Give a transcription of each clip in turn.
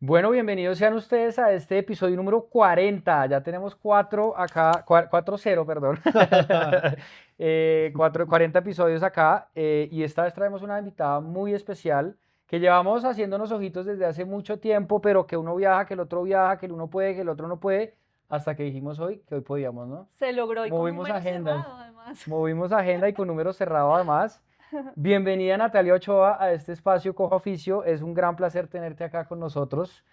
Bueno, bienvenidos sean ustedes a este episodio número 40. Ya tenemos 4 acá, 4-0, perdón. 40 episodios acá. Y esta vez traemos una invitada muy especial que llevamos haciéndonos ojitos desde hace mucho tiempo, pero que uno viaja, que el otro viaja, que el uno puede, que el otro no puede, hasta que dijimos hoy que hoy podíamos, ¿no? Se logró y con Movimos número agendas, cerrado, además. movimos agenda y con número cerrado además. Bienvenida Natalia Ochoa a este espacio Cojo Oficio. Es un gran placer tenerte acá con nosotros,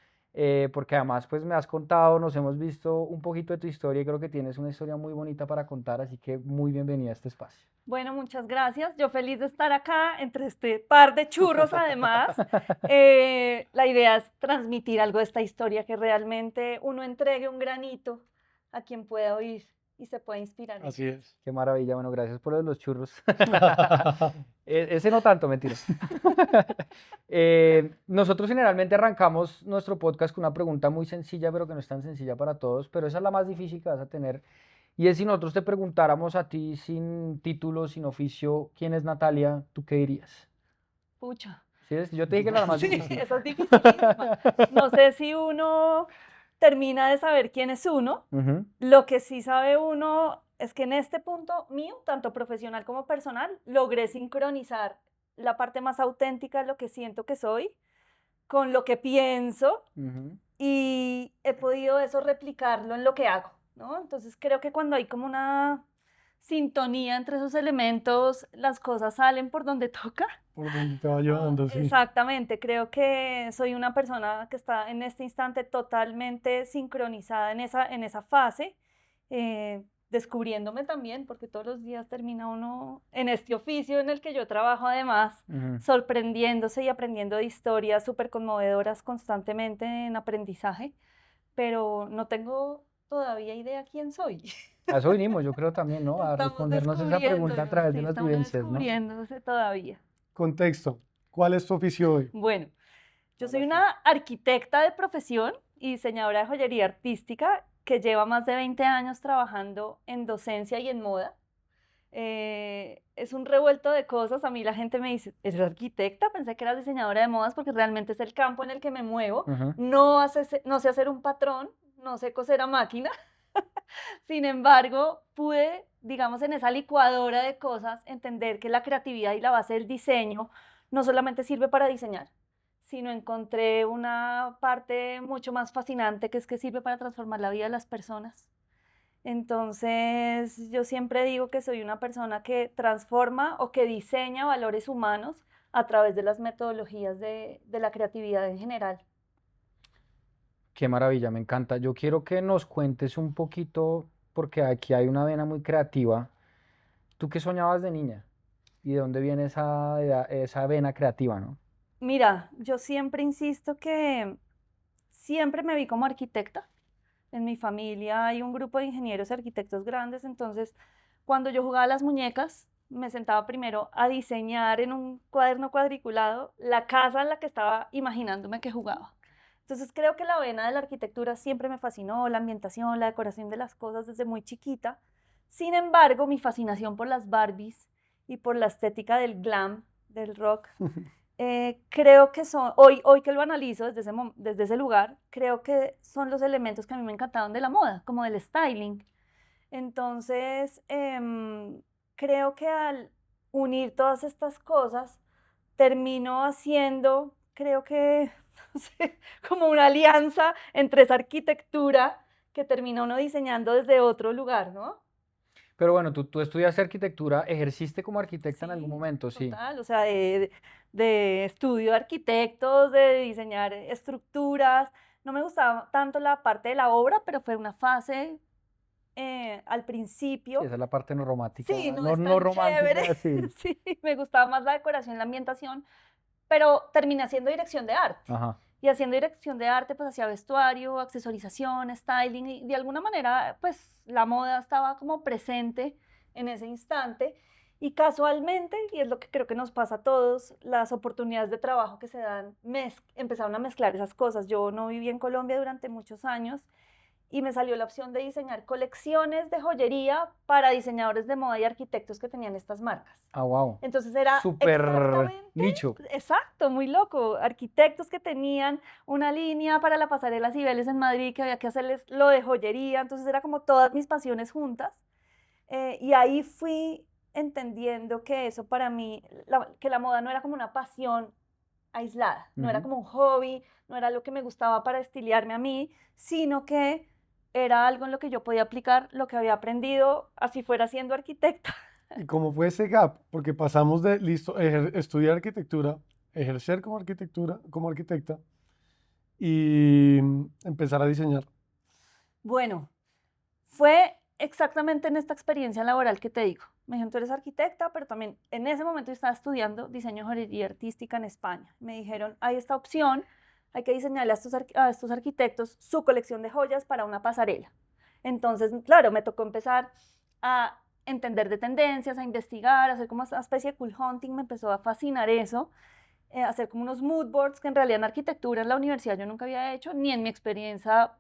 porque además pues me has contado, nos hemos visto un poquito de tu historia y creo que tienes una historia muy bonita para contar, así que muy bienvenida a este espacio. Bueno, muchas gracias. Yo feliz de estar acá entre este par de churros, además. La idea es transmitir algo de esta historia, que realmente uno entregue un granito a quien pueda oír y se pueda inspirar en Así esto. es. Qué maravilla, bueno, gracias por lo de los churros. Ese no tanto, mentira. Nosotros generalmente arrancamos nuestro podcast con una pregunta muy sencilla, pero que no es tan sencilla para todos, pero esa es la más difícil que vas a tener. Y es si nosotros te preguntáramos a ti sin título, sin oficio, ¿quién es Natalia? ¿Tú qué dirías? Pucha. ¿Sí yo te dije que era la más Sí, difícil. esa es dificilísima. No sé si uno termina de saber quién es uno. Ujú, Lo que sí sabe uno es que en este punto mío, tanto profesional como personal, logré sincronizar la parte más auténtica de lo que siento que soy con lo que pienso ujú. y he podido eso replicarlo en lo que hago, ¿no? Entonces creo que cuando hay como una sintonía entre esos elementos, las cosas salen por donde toca. Por donde te va llevando, sí. Exactamente, creo que soy una persona que está en este instante totalmente sincronizada en esa fase, descubriéndome también, porque todos los días termina uno en este oficio en el que yo trabajo además, Ujú. sorprendiéndose y aprendiendo de historias súper conmovedoras constantemente en aprendizaje, pero no tengo todavía idea quién soy. A eso vinimos, yo creo también, ¿no? A Estamos respondernos esa pregunta a descubriéndonos, través sí, de las está uno vivencias, ¿no? descubriéndose todavía. Contexto. ¿Cuál es tu oficio hoy? Bueno, yo soy Ahora sí. una arquitecta de profesión y diseñadora de joyería artística que lleva más de 20 años trabajando en docencia y en moda. Es un revuelto de cosas. A mí la gente me dice, ¿eres arquitecta? Pensé que eras diseñadora de modas porque realmente es el campo en el que me muevo. Ujú. No sé hacer un patrón, no sé coser a máquina. Sin embargo, pude, digamos, en esa licuadora de cosas, entender que la creatividad y la base del diseño no solamente sirve para diseñar, sino encontré una parte mucho más fascinante que es que sirve para transformar la vida de las personas. Entonces, yo siempre digo que soy una persona que transforma o que diseña valores humanos a través de las metodologías de la creatividad en general. Qué maravilla, me encanta. Yo quiero que nos cuentes un poquito, porque aquí hay una vena muy creativa. ¿Tú qué soñabas de niña? ¿Y de dónde viene esa vena creativa, no? Mira, yo siempre insisto que siempre me vi como arquitecta. En mi familia hay un grupo de ingenieros y arquitectos grandes, entonces cuando yo jugaba a las muñecas, me sentaba primero a diseñar en un cuaderno cuadriculado la casa en la que estaba imaginándome que jugaba. Entonces creo que la vena de la arquitectura siempre me fascinó, la ambientación, la decoración de las cosas desde muy chiquita. Sin embargo, mi fascinación por las Barbies y por la estética del glam, del rock, creo que son, hoy que lo analizo desde ese lugar, creo que son los elementos que a mí me encantaban de la moda, como del styling. Entonces, creo que al unir todas estas cosas, termino haciendo, creo que, no sé, como una alianza entre esa arquitectura que termina uno diseñando desde otro lugar, ¿no? Pero bueno, tú estudiaste arquitectura, ejerciste como arquitecta en algún Sí, momento, sí. total, o sea, de estudio de arquitectos, de diseñar estructuras. No me gustaba tanto la parte de la obra, pero fue una fase al Sí, principio. esa es la parte no Sí, romántica, no no, es no tan chévere. romántica, sí. Sí, me gustaba más la decoración, la ambientación, pero terminé haciendo dirección de arte. Ajá. Y haciendo dirección de arte, pues hacía vestuario, accesorización, styling, y de alguna manera, pues la moda estaba como presente en ese instante. Y casualmente, y es lo que creo que nos pasa a todos, las oportunidades de trabajo que se dan empezaron a mezclar esas cosas. Yo no viví en Colombia durante muchos años y me salió la opción de diseñar colecciones de joyería para diseñadores de moda y arquitectos que tenían estas marcas. Ah, wow. Entonces era Súper exactamente, nicho. exacto, muy loco, arquitectos que tenían una línea para la pasarela Cibeles en Madrid que había que hacerles lo de joyería, entonces era como todas mis pasiones juntas. Y ahí fui entendiendo que eso para mí, que la moda no era como una pasión aislada, no era Ujú. como un hobby, no era lo que me gustaba para estilearme a mí, sino que era algo en lo que yo podía aplicar lo que había aprendido, así fuera siendo arquitecta. ¿Y cómo fue ese gap? Porque pasamos de, listo, estudiar arquitectura, ejercer como arquitectura, como arquitecta y empezar a diseñar. Bueno, fue exactamente en esta experiencia laboral que te digo. Me dijeron, tú eres arquitecta, pero también en ese momento yo estaba estudiando diseño de joyería artística en España. Me dijeron, hay esta opción, hay que diseñarle a estos arquitectos su colección de joyas para una pasarela. Entonces, claro, me tocó empezar a entender de tendencias, a investigar, a hacer como una especie de cool hunting, me empezó a fascinar eso, hacer como unos mood boards que en realidad en arquitectura en la universidad yo nunca había hecho, ni en mi experiencia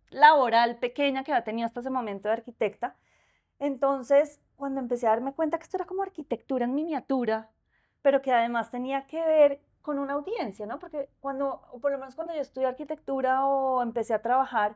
laboral pequeña que había tenido hasta ese momento de arquitecta. Entonces, cuando empecé a darme cuenta que esto era como arquitectura en miniatura, pero que además tenía que ver con una audiencia, ¿no? Porque cuando, o por lo menos cuando yo estudié arquitectura o empecé a trabajar,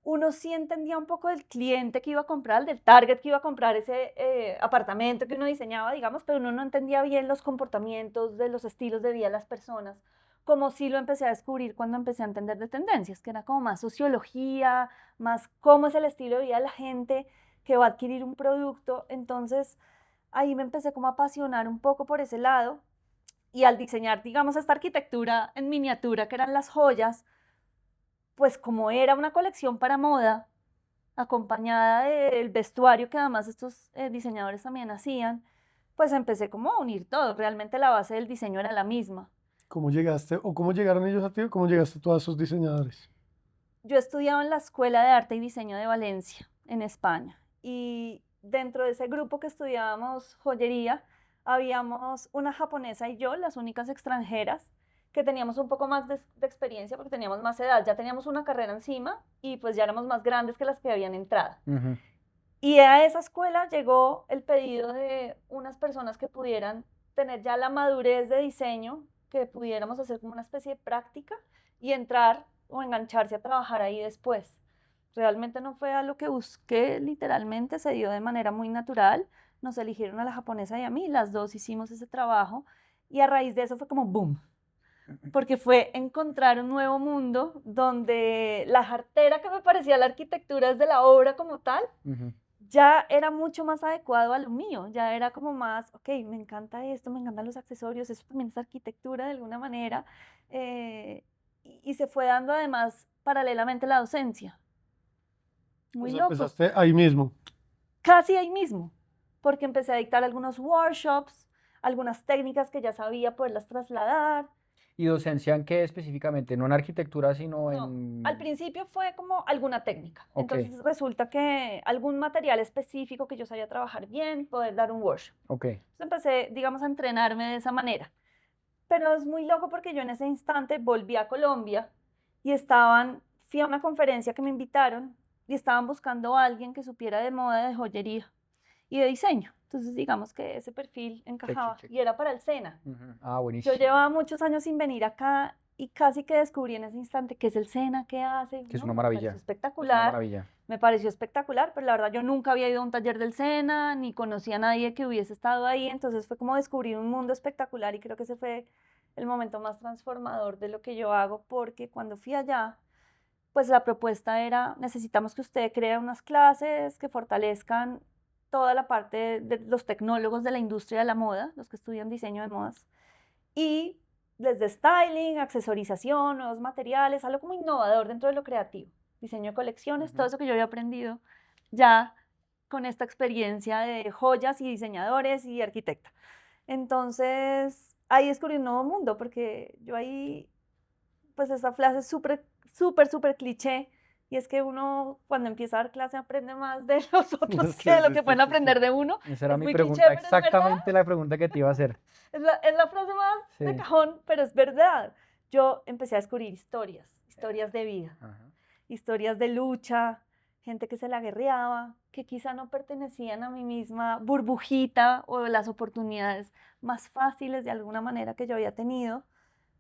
uno sí entendía un poco del cliente que iba a comprar, del target que iba a comprar ese apartamento que uno diseñaba, digamos, pero uno no entendía bien los comportamientos de los estilos de vida de las personas, como sí lo empecé a descubrir cuando empecé a entender de tendencias, que era como más sociología, más cómo es el estilo de vida de la gente que va a adquirir un producto. Entonces, ahí me empecé como a apasionar un poco por ese lado y al diseñar, digamos, esta arquitectura en miniatura, que eran las joyas, pues como era una colección para moda, acompañada del vestuario que además estos diseñadores también hacían, pues empecé como a unir todo. Realmente la base del diseño era la misma. ¿Cómo llegaste o cómo llegaron ellos a ti o cómo llegaste tú a esos diseñadores? Yo estudiaba en la Escuela de Arte y Diseño de Valencia, en España, y dentro de ese grupo que estudiábamos joyería, habíamos una japonesa y yo, las únicas extranjeras, que teníamos un poco más de experiencia porque teníamos más edad, ya teníamos una carrera encima y pues ya éramos más grandes que las que habían entrado. Ujú. Y a esa escuela llegó el pedido de unas personas que pudieran tener ya la madurez de diseño, que pudiéramos hacer como una especie de práctica y entrar o engancharse a trabajar ahí después. Realmente no fue algo que busqué, literalmente se dio de manera muy natural. Nos eligieron a la japonesa y a mí, las dos hicimos ese trabajo y a raíz de eso fue como boom, porque fue encontrar un nuevo mundo donde la jartera que me parecía la arquitectura desde la obra como tal, Ujú. ya era mucho más adecuado a lo mío, ya era como más, ok, me encanta esto, me encantan los accesorios, eso también es arquitectura de alguna manera, y se fue dando además paralelamente la docencia, O muy sea, loco, empezaste ahí mismo. casi ahí mismo, porque empecé a dictar algunos workshops, algunas técnicas que ya sabía poderlas trasladar. ¿Y docencia en qué específicamente? No en arquitectura, sino No, al en... principio fue como alguna técnica. Ok, Entonces resulta que algún material específico que yo sabía trabajar bien, poder dar un workshop. ok. Entonces empecé, digamos, a entrenarme de esa manera. Pero es muy loco porque yo en ese instante volví a Colombia y fui a una conferencia que me invitaron y estaban buscando a alguien que supiera de moda, de joyería y de diseño. Entonces digamos que ese perfil Check, check, encajaba check. y era para el SENA. Ujú. Ah, Yo buenísimo. llevaba muchos años sin venir acá y casi que descubrí en ese instante qué es el SENA, qué hace. Que es No, una me pareció maravilla. Es una espectacular, maravilla. me pareció espectacular, pero la verdad yo nunca había ido a un taller del SENA, ni conocía a nadie que hubiese estado ahí, entonces fue como descubrir un mundo espectacular y creo que ese fue el momento más transformador de lo que yo hago, porque cuando fui allá, pues la propuesta era, necesitamos que usted cree unas clases que fortalezcan toda la parte de los tecnólogos de la industria de la moda, los que estudian diseño de modas, y desde styling, accesorización, nuevos materiales, algo como innovador dentro de lo creativo, diseño de colecciones, todo Ujú. eso que yo había aprendido ya con esta experiencia de joyas y diseñadores y arquitecta. Entonces, ahí descubrí un nuevo mundo, porque yo ahí, pues esa frase es súper cliché, y es que uno cuando empieza a dar clase aprende más de los otros Sí, que de lo sí, que sí, pueden sí, sí. aprender de uno. Esa era Es mi muy cliché, pregunta, pero es verdad. exactamente la pregunta que te iba a hacer. Es la frase más de Sí. cajón, pero es verdad. Yo empecé a descubrir historias de vida. Ajá. historias de lucha, gente que se la guerreaba, que quizá no pertenecían a mi misma burbujita o las oportunidades más fáciles de alguna manera que yo había tenido,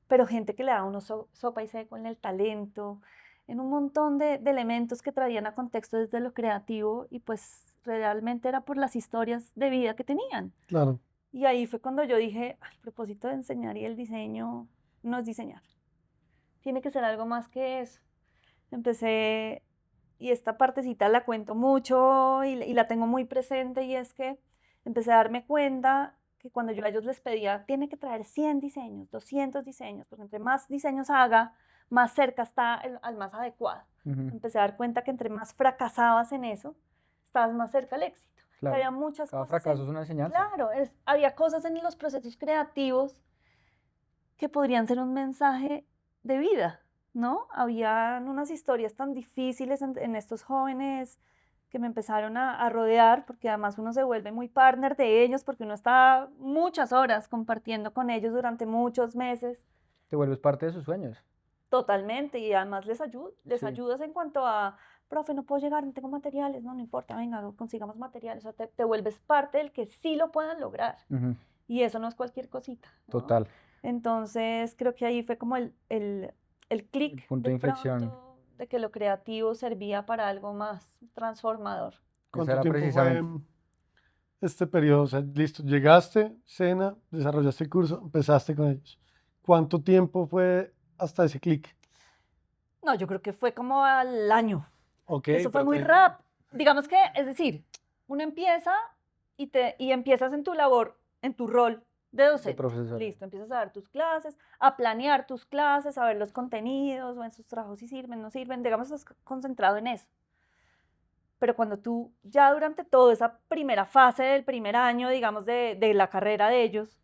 pero gente que le daba uno sopa y seco en el talento, en un montón de elementos que traían a contexto desde lo creativo y pues realmente era por las historias de vida que tenían. Claro. Y ahí fue cuando yo dije, el propósito de enseñar y el diseño no es diseñar, tiene que ser algo más que eso. Empecé, y esta partecita la cuento mucho y la tengo muy presente, y es que empecé a darme cuenta que cuando yo a ellos les pedía, tiene que traer 100 diseños, 200 diseños, porque entre más diseños haga, más cerca está al más adecuado. Empecé a dar cuenta que entre más fracasabas en eso, estabas más cerca al éxito. Claro. Que había muchas Cada cosas. fracaso es una enseñanza. Claro, había cosas en los procesos creativos que podrían ser un mensaje de vida, ¿no? Habían unas historias tan difíciles en estos jóvenes que me empezaron a rodear, porque además uno se vuelve muy partner de ellos, porque uno está muchas horas compartiendo con ellos durante muchos meses. Te vuelves parte de sus sueños. Totalmente, y además les Sí. ayudas en cuanto a, profe, no puedo llegar, no tengo materiales, no importa, venga, consigamos materiales, o sea, te vuelves parte del que sí lo puedan lograr, y eso no es cualquier cosita, ¿no? Total. Entonces creo que ahí fue como el clic punto de inflexión. pronto de que lo creativo servía para algo más transformador. ¿Cuánto era tiempo precisamente. fue este periodo? O sea, listo, llegaste, cena, desarrollaste el curso, empezaste con ellos. ¿Cuánto tiempo fue hasta ese clic? No, yo creo que fue como al año. Ok, Eso fue pero muy rápido. Digamos que, es decir, uno empieza y empiezas en tu labor, en tu rol de docente. profesor. Listo, empiezas a dar tus clases, a planear tus clases, a ver los contenidos o en sus trabajos si sirven, no sirven. Digamos, estás concentrado en eso. Pero cuando tú ya durante toda esa primera fase del primer año, digamos, de la carrera de ellos,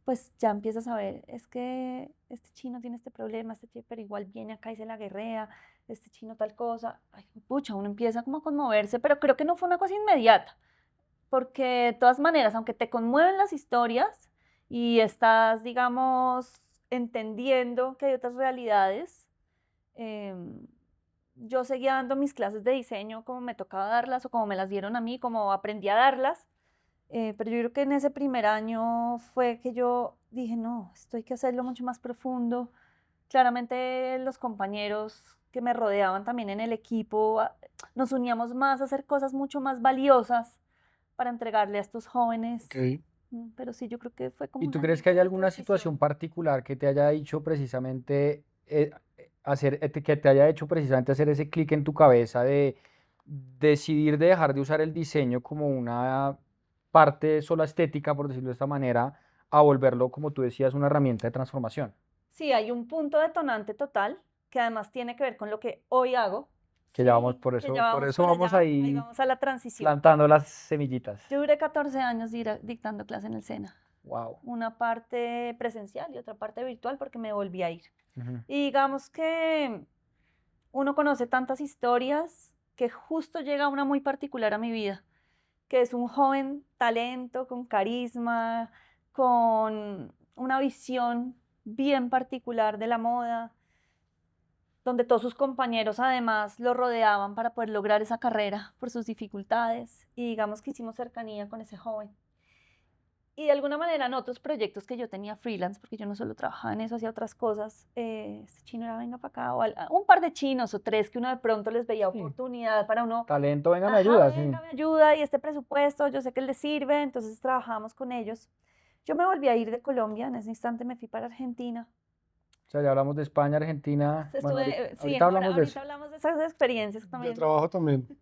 pues ya empiezas a ver, es que este chino tiene este problema, este chino, pero igual viene acá y se la guerrea, este chino tal cosa. Ay, pucha, uno empieza como a conmoverse, pero creo que no fue una cosa inmediata, porque de todas maneras, aunque te conmueven las historias y estás, digamos, entendiendo que hay otras realidades, yo seguía dando mis clases de diseño como me tocaba darlas o como me las dieron a mí, como aprendí a darlas. Pero yo creo que en ese primer año fue que yo dije, no, esto hay que hacerlo mucho más profundo. Claramente los compañeros que me rodeaban también en el equipo, nos uníamos más a hacer cosas mucho más valiosas para entregarle a estos jóvenes. ok. Pero sí, yo creo que fue como ¿Y un tú crees añito que hay de alguna situación transición. particular que te haya dicho precisamente que te haya hecho precisamente hacer ese clic en tu cabeza de decidir de dejar de usar el diseño como una parte solo estética, por decirlo de esta manera, a volverlo, como tú decías, una herramienta de transformación? Sí, hay un punto detonante total que además tiene que ver con lo que hoy hago. Que ya vamos, Sí, por que ya eso vamos para vamos allá, ahí ahí vamos a la transición. plantando las semillitas. Yo duré 14 años dictando clase en el SENA. Wow. Una parte presencial y otra parte virtual porque me volví a ir. Ujú. Y digamos que uno conoce tantas historias que justo llega una muy particular a mi vida, que es un joven talento, con carisma, con una visión bien particular de la moda, donde todos sus compañeros además lo rodeaban para poder lograr esa carrera por sus dificultades, y digamos que hicimos cercanía con ese joven. Y de alguna manera en otros proyectos que yo tenía freelance, porque yo no solo trabajaba en eso, hacía otras cosas, este chino era venga para acá, o un par de chinos o tres que uno de pronto les veía Sí. oportunidad para uno, Talento, venga, me ajá, ayuda, sí. venga, me ayuda, y este presupuesto, yo sé que les sirve, entonces trabajamos con ellos. Yo me volví a ir de Colombia, en ese instante me fui para Argentina. O sea, ya hablamos de España, Argentina. Bueno, Estuve, sí, ahorita hablamos de eso. ahorita hablamos de esas experiencias De también. trabajo también.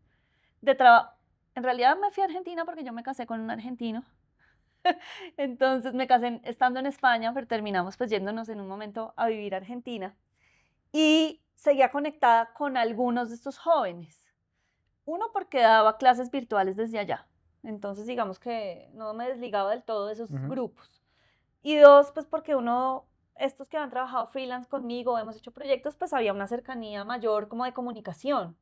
De trabajo. En realidad me fui a Argentina porque yo me casé con un argentino. Entonces me casé estando en España, pero terminamos pues yéndonos en un momento a vivir a Argentina. Y seguía conectada con algunos de estos jóvenes. Uno, porque daba clases virtuales desde allá. Entonces digamos que no me desligaba del todo de esos Ujú. grupos. Y dos, pues porque estos que han trabajado freelance conmigo, hemos hecho proyectos, pues había una cercanía mayor como de comunicación.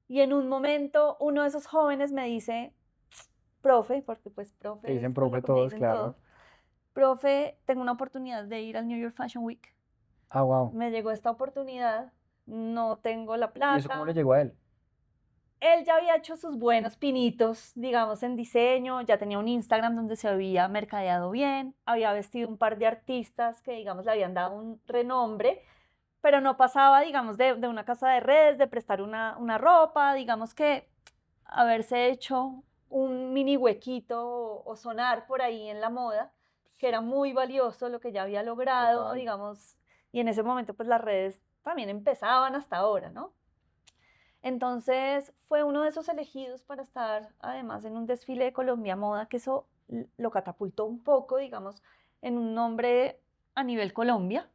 Y en un momento uno de esos jóvenes me dice, profe, porque pues Te profe dicen es pues, lo profe que me todos, dicen claro. todos. Profe, tengo una oportunidad de ir al New York Fashion Week. Ah, wow. Me llegó esta oportunidad no tengo la ¿Y eso cómo le plata. llegó a él? Él ya había hecho sus buenos pinitos, digamos, en diseño, ya tenía un Instagram donde se había mercadeado bien, había vestido un par de artistas que, digamos, le habían dado un renombre, pero no pasaba, digamos, de una casa de redes, de prestar una ropa, digamos que haberse hecho un mini huequito o sonar por ahí en la moda, que era muy valioso lo que ya había logrado, Total. digamos, y en ese momento pues las redes también empezaban hasta ahora, ¿no? Entonces fue uno de esos elegidos para estar además en un desfile de Colombia Moda, que eso lo catapultó un poco, digamos, en un nombre a nivel Colombia.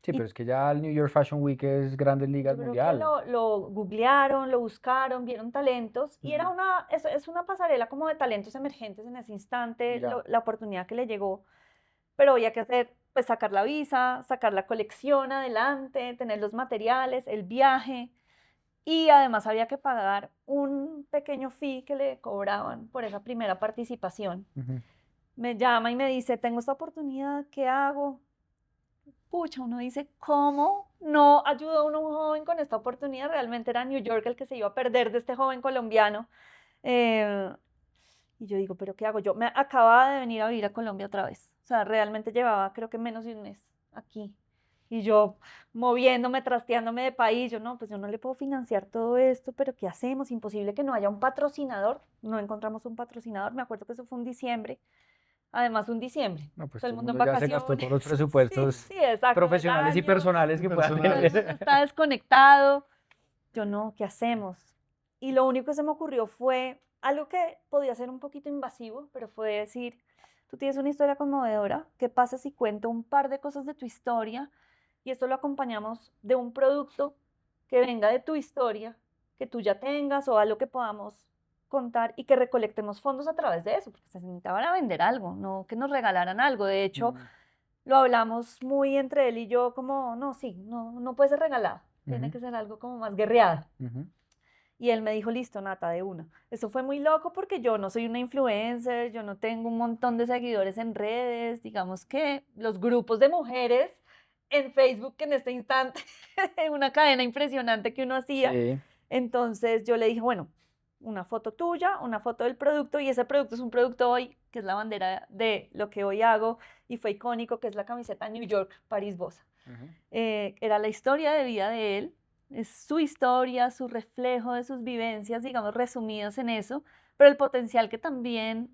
Sí, Y pero es que ya el New York Fashion Week es Grandes Ligas yo creo que Mundial. lo googlearon, lo buscaron, vieron talentos y era Ujú. es una pasarela como de talentos emergentes en ese instante, Ya. la oportunidad que le llegó, pero había que hacer, pues sacar la visa, sacar la colección adelante, tener los materiales, el viaje. Y además había que pagar un pequeño fee que le cobraban por esa primera participación. Ujú. Me llama y me dice, tengo esta oportunidad, ¿qué hago? Pucha, uno dice, ¿cómo no ayudó a un joven con esta oportunidad? Realmente era New York el que se iba a perder de este joven colombiano. Eh, y yo digo, ¿pero qué hago? Yo me acababa de venir a vivir a Colombia otra vez. O sea, realmente llevaba creo que menos de un mes aquí. Y yo moviéndome, trasteándome de país, yo no, pues yo no le puedo financiar todo esto, pero ¿qué hacemos? Imposible que no haya un patrocinador. No encontramos un patrocinador. Me acuerdo que eso fue un diciembre. Además, un diciembre. No, pues Todo el todo el mundo en mundo ya se gastó vacaciones. todos los Sí, presupuestos sí, exacto, del profesionales y año. personales que pueda Todo el Personales. mundo tener. está desconectado. Yo no, ¿qué hacemos? Y lo único que se me ocurrió fue algo que podía ser un poquito invasivo, pero fue decir, tú tienes una historia conmovedora, ¿qué pasa si cuento un par de cosas de tu historia y esto lo acompañamos de un producto que venga de tu historia, que tú ya tengas o algo que podamos contar y que recolectemos fondos a través de eso, porque se necesitaba para vender algo, no que nos regalaran algo. De hecho, Mm, lo hablamos muy entre él y yo como, no, sí, no puede ser regalado, tiene ujú, que ser algo como más guerreado. ujú. Y él me dijo, listo, Nata, de una. Eso fue muy loco porque yo no soy una influencer, yo no tengo un montón de seguidores en redes, digamos que los grupos de mujeres en Facebook en este instante, una cadena impresionante que uno hacía. Sí. Entonces yo le dije, bueno, una foto tuya, una foto del producto y ese producto es un producto hoy, que es la bandera de lo que hoy hago y fue icónico, que es la camiseta New York, París Bossa. Ujú. Era la historia de vida de él, es su historia, su reflejo de sus vivencias, digamos, resumidas en eso, pero el potencial que también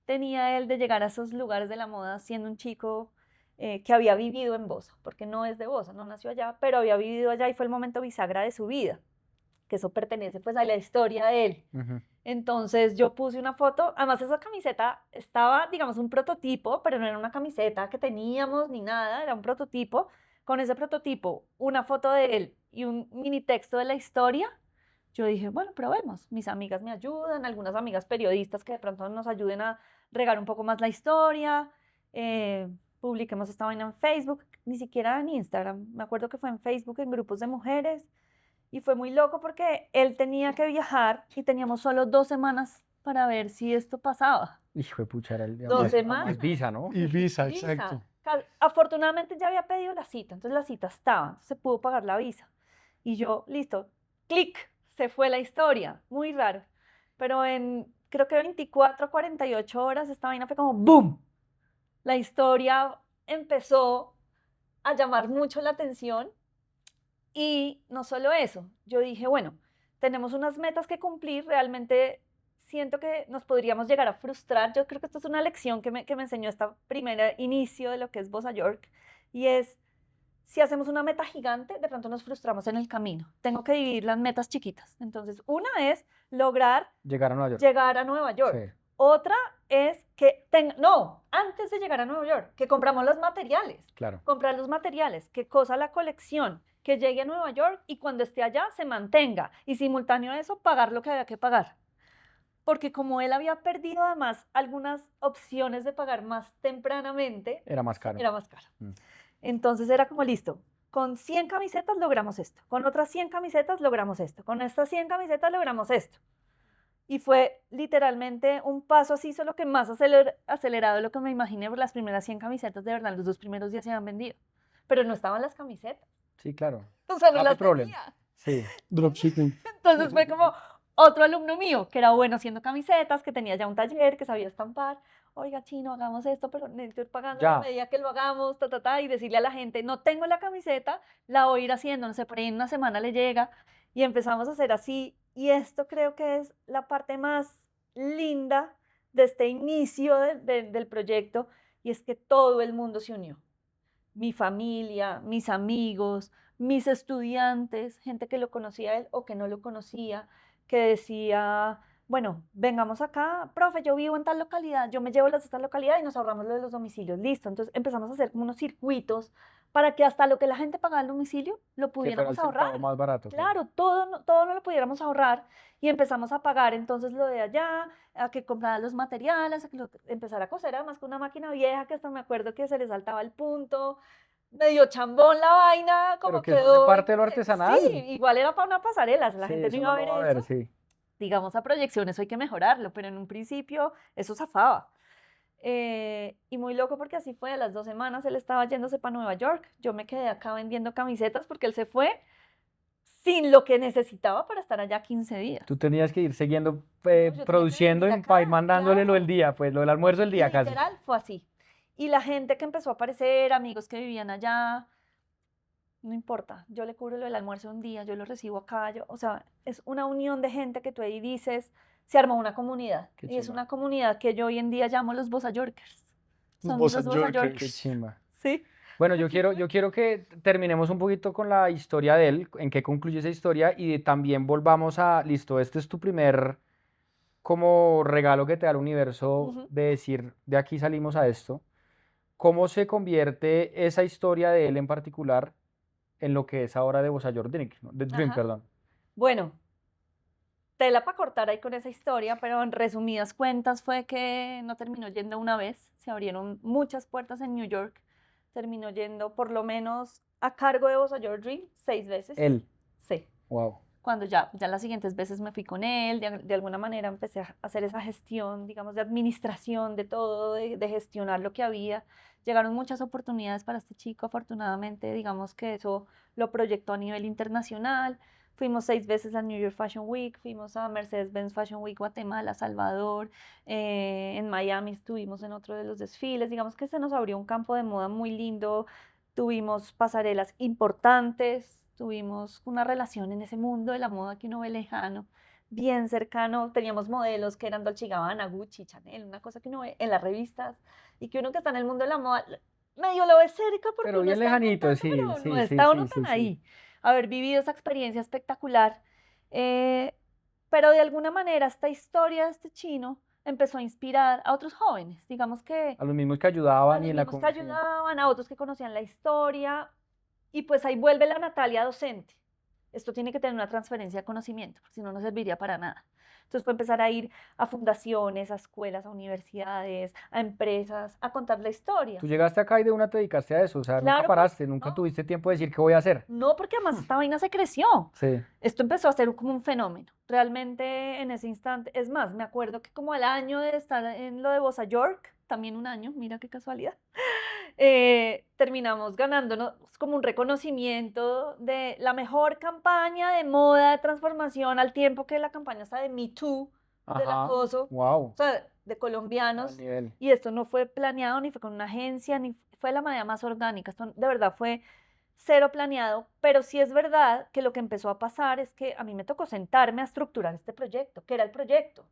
tenía él de llegar a esos lugares de la moda siendo un chico que había vivido en Bosa, porque no es de Bosa, no nació allá, pero había vivido allá y fue el momento bisagra de su vida, que eso pertenece pues a la historia de él. Ujú. Entonces yo puse una foto, además esa camiseta estaba, digamos, un prototipo, pero no era una camiseta que teníamos ni nada, era un prototipo. Con ese prototipo, una foto de él y un mini texto de la historia, yo dije, bueno, probemos. Mis amigas me ayudan, algunas amigas periodistas que de pronto nos ayuden a regar un poco más la historia. Publiquemos esta vaina en Facebook, ni siquiera en Instagram. Me acuerdo que fue en Facebook, en grupos de mujeres. Y fue muy loco porque él tenía que viajar y teníamos solo 2 semanas para ver si esto pasaba. Hijo de pucha, era Dos Y, semanas. es Visa, ¿no? y visa, Visa. exacto. Afortunadamente ya había pedido la cita, entonces la cita estaba, entonces se pudo pagar la visa. Y yo, listo, clic, se fue la historia, muy raro. Pero en creo que 24 a 48 horas esta vaina fue como ¡boom! La historia empezó a llamar mucho la atención y no solo eso, yo dije, bueno, tenemos unas metas que cumplir, realmente siento que nos podríamos llegar a frustrar. Yo creo que esto es una lección que me enseñó este primer inicio de lo que es Bossa York, y es, si hacemos una meta gigante, de pronto nos frustramos en el camino. Tengo que dividir las metas chiquitas. Entonces, una es lograr Llegar a Nueva York. llegar a Nueva York. Sí, Otra es que, no, antes de llegar a Nueva York, que compramos los materiales claro. comprar los materiales, que cosa la colección, que llegue a Nueva York y cuando esté allá se mantenga y simultáneo a eso pagar lo que había que pagar. Porque como él había perdido además algunas opciones de pagar más tempranamente, Era más caro. era más caro. Mm. Entonces era como listo, con 100 camisetas logramos esto, con otras 100 camisetas logramos esto, con estas 100 camisetas logramos esto. Y fue literalmente un paso así, solo que más acelerado de lo que me imaginé, por las primeras 100 camisetas, de verdad, los 2 primeros días se habían vendido. Pero no estaban las camisetas. Sí, claro. O sea, no Happy las problem. tenía. Sí. Dropshipping. Entonces fue como otro alumno mío, que era bueno haciendo camisetas, que tenía ya un taller, que sabía estampar. Oiga, Chino, hagamos esto, pero necesito ir pagando a Ya. medida que lo hagamos, y decirle a la gente, no tengo la camiseta, la voy a ir haciendo, no sé, por ahí en una semana le llega. Y empezamos a hacer así. Y esto creo que es la parte más linda de este inicio del proyecto, y es que todo el mundo se unió. Mi familia, mis amigos, mis estudiantes, gente que lo conocía a él o que no lo conocía, que decía, bueno, vengamos acá, profe, yo vivo en tal localidad, yo me llevo las de esta localidad y nos ahorramos lo de los domicilios, listo. Entonces empezamos a hacer como unos circuitos para que hasta lo que la gente pagaba el domicilio lo Que fuera el pudiéramos centavo ahorrar. más barato. Claro. Claro, todo, todo no lo pudiéramos ahorrar y empezamos a pagar entonces lo de allá, a que compraran los materiales, a que empezar a coser, además con una máquina vieja que hasta me acuerdo que se le saltaba el punto, medio chambón la vaina, Pero como que eso hace quedó. parte de lo artesanal. Sí, igual era para una pasarela, la Sí, gente no eso iba no a lo ver va a ver, eso. sí. Digamos, a proyección, eso hay que mejorarlo, pero en un principio eso zafaba. Y muy loco porque así fue, a las 2 semanas él estaba yéndose para Nueva York, yo me quedé acá vendiendo camisetas porque él se fue sin lo que necesitaba para estar allá 15 días. Tú tenías que ir siguiendo No, yo tenía que produciendo vivir para ir acá, mandándole lo del claro. día, pues lo del almuerzo del día casi. Literal fue así. Y la gente que empezó a aparecer, amigos que vivían allá, no importa, yo le cubro lo del almuerzo un día, yo lo recibo acá, o sea, es una unión de gente que tú ahí dices, se armó una comunidad. Qué Y es chimba. una comunidad que yo hoy en día llamo los Bossa Yorkers. Son Bossa los Bossa Yorkers. Qué Yorkers. chimba. Sí. Bueno, yo quiero que terminemos un poquito con la historia de él, en qué concluye esa historia y también volvamos a, listo, este es tu primer como regalo que te da el universo Ujú. de decir, de aquí salimos a esto. ¿Cómo se convierte esa historia de él en particular en lo que es ahora de Bossa Your Drink, ¿no? De Dream, Ajá. perdón? Bueno, tela para cortar ahí con esa historia, pero en resumidas cuentas fue que no terminó yendo una vez, se abrieron muchas puertas en New York, terminó yendo por lo menos a cargo de Bossa Your Dream 6 veces. Él, Sí. wow. Cuando ya las siguientes veces me fui con él, de alguna manera empecé a hacer esa gestión, digamos, de administración de todo, de gestionar lo que había. Llegaron muchas oportunidades para este chico, afortunadamente, digamos que eso lo proyectó a nivel internacional. Fuimos 6 veces a New York Fashion Week, fuimos a Mercedes-Benz Fashion Week Guatemala, Salvador, en Miami estuvimos en otro de los desfiles, digamos que se nos abrió un campo de moda muy lindo, tuvimos pasarelas importantes, tuvimos una relación en ese mundo de la moda que uno ve lejano, bien cercano, teníamos modelos que eran Dolce & Gabbana, Gucci, Chanel, una cosa que uno ve en las revistas y que uno que está en el mundo de la moda medio lo ve cerca porque Pero uno bien está lejanito, ambientando, sí, pero no sí, sí, está uno sí, tan sí, sí. ahí. Haber vivido esa experiencia espectacular. eh, pero de alguna manera esta historia de este chino empezó a inspirar a otros jóvenes, digamos que A los mismos que a ayudaban y los en la... mismos que Sí. ayudaban, a otros que conocían la historia, y pues ahí vuelve la Natalia docente. Esto tiene que tener una transferencia de conocimiento, porque si no, no serviría para nada. Entonces fue empezar a ir a fundaciones, a escuelas, a universidades, a empresas, a contar la historia. Tú llegaste acá y de una te dedicaste a eso, o sea, nunca Claro, paraste, nunca no, tuviste tiempo de decir qué voy a hacer. no, porque además esta vaina se creció. Sí. Esto empezó a ser como un fenómeno. Realmente en ese instante, es más, me acuerdo que como al año de estar en lo de Bossa York, también un año, mira qué casualidad, terminamos ganándonos como un reconocimiento de la mejor campaña de moda de transformación al tiempo que la campaña está de Me Too, del Ajá, acoso, wow, o sea, de al colombianos. nivel. Y esto no fue planeado, ni fue con una agencia, ni fue de la manera más orgánica. Esto de verdad fue cero planeado, pero sí es verdad que lo que empezó a pasar es que a mí me tocó sentarme a estructurar este proyecto, que era el proyecto,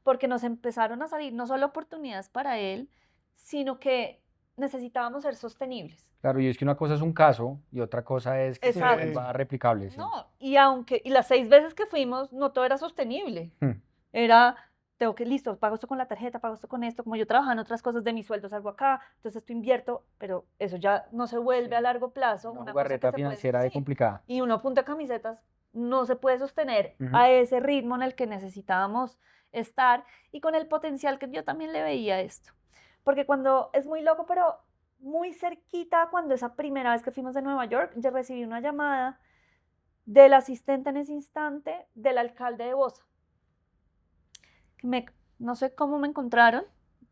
porque nos empezaron a salir no solo oportunidades para él, sino que necesitábamos ser sostenibles. Claro, y es que una cosa es un caso y otra cosa es que se Exacto. vuelva replicable, sí. No, y las 6 veces que fuimos, no todo era sostenible. Hmm. Era, tengo que, listo, pago esto con la tarjeta, pago esto con esto, como yo trabajaba en otras cosas de mi sueldo, salgo acá, entonces esto invierto, pero eso ya no se vuelve Sí. a largo plazo. Una Una cosa que jugarreta se puede, financiera de sí, complicada. y uno apunta camisetas, no se puede sostener Ujú. a ese ritmo en el que necesitábamos estar y con el potencial que yo también le veía a esto. Porque cuando es muy loco, pero muy cerquita, cuando esa primera vez que fuimos de Nueva York, yo recibí una llamada del asistente en ese instante del alcalde de Bosa. No sé cómo me encontraron,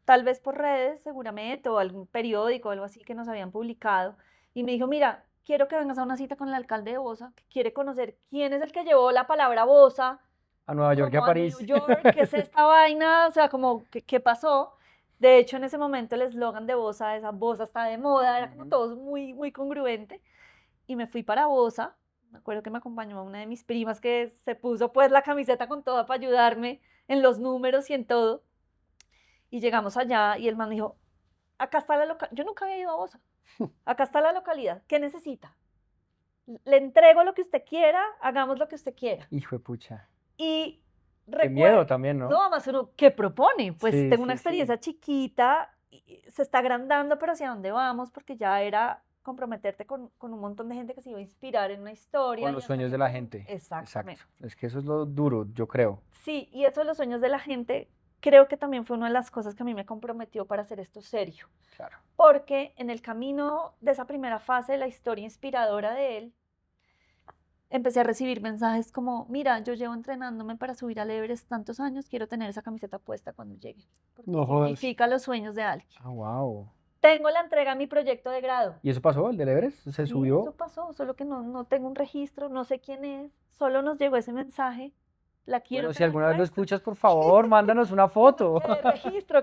tal vez por redes seguramente o algún periódico o algo así que nos habían publicado, y me dijo, mira, quiero que vengas a una cita con el alcalde de Bosa, que quiere conocer quién es el que llevó la palabra Bosa A Nueva York y a como a París. New York, ¿qué es esta vaina? O sea, como, ¿qué pasó? De hecho, en ese momento el eslogan de Bosa, esa Bosa está de moda, era como Ujú. todo muy, muy congruente. Y me fui para Bosa. Me acuerdo que me acompañó una de mis primas que se puso pues la camiseta con toda para ayudarme en los números y en todo. Y llegamos allá y el man me dijo, acá está la localidad. Yo nunca había ido a Bosa. Acá está la localidad. ¿Qué necesita? Le entrego lo que usted quiera, hagamos lo que usted quiera. Hijo de pucha. Y Qué miedo también, ¿no? No, además uno, ¿qué propone? Pues Sí, tengo una sí, sí. experiencia chiquita, y se está agrandando, pero ¿hacia dónde vamos? Porque ya era comprometerte con un montón de gente que se iba a inspirar en una historia. Con y los hasta sueños qué de la punto- gente. Exactamente. Exacto. Es que eso es lo duro, yo creo. Sí, y eso de los sueños de la gente, creo que también fue una de las cosas que a mí me comprometió para hacer esto serio. Claro. Porque en el camino de esa primera fase de la historia inspiradora de él, empecé a recibir mensajes como, mira, yo llevo entrenándome para subir al Everest tantos años, quiero tener esa camiseta puesta cuando llegue, porque No jodas. significa los sueños de alguien. Ah, wow. Tengo la entrega a mi proyecto de grado. ¿Y eso pasó, el del Everest? ¿Se Sí, subió? eso pasó, solo que no tengo un registro, no sé quién es, solo nos llegó ese mensaje, la quiero Bueno, si tener alguna vez lo puesta. escuchas, por favor, mándanos una foto.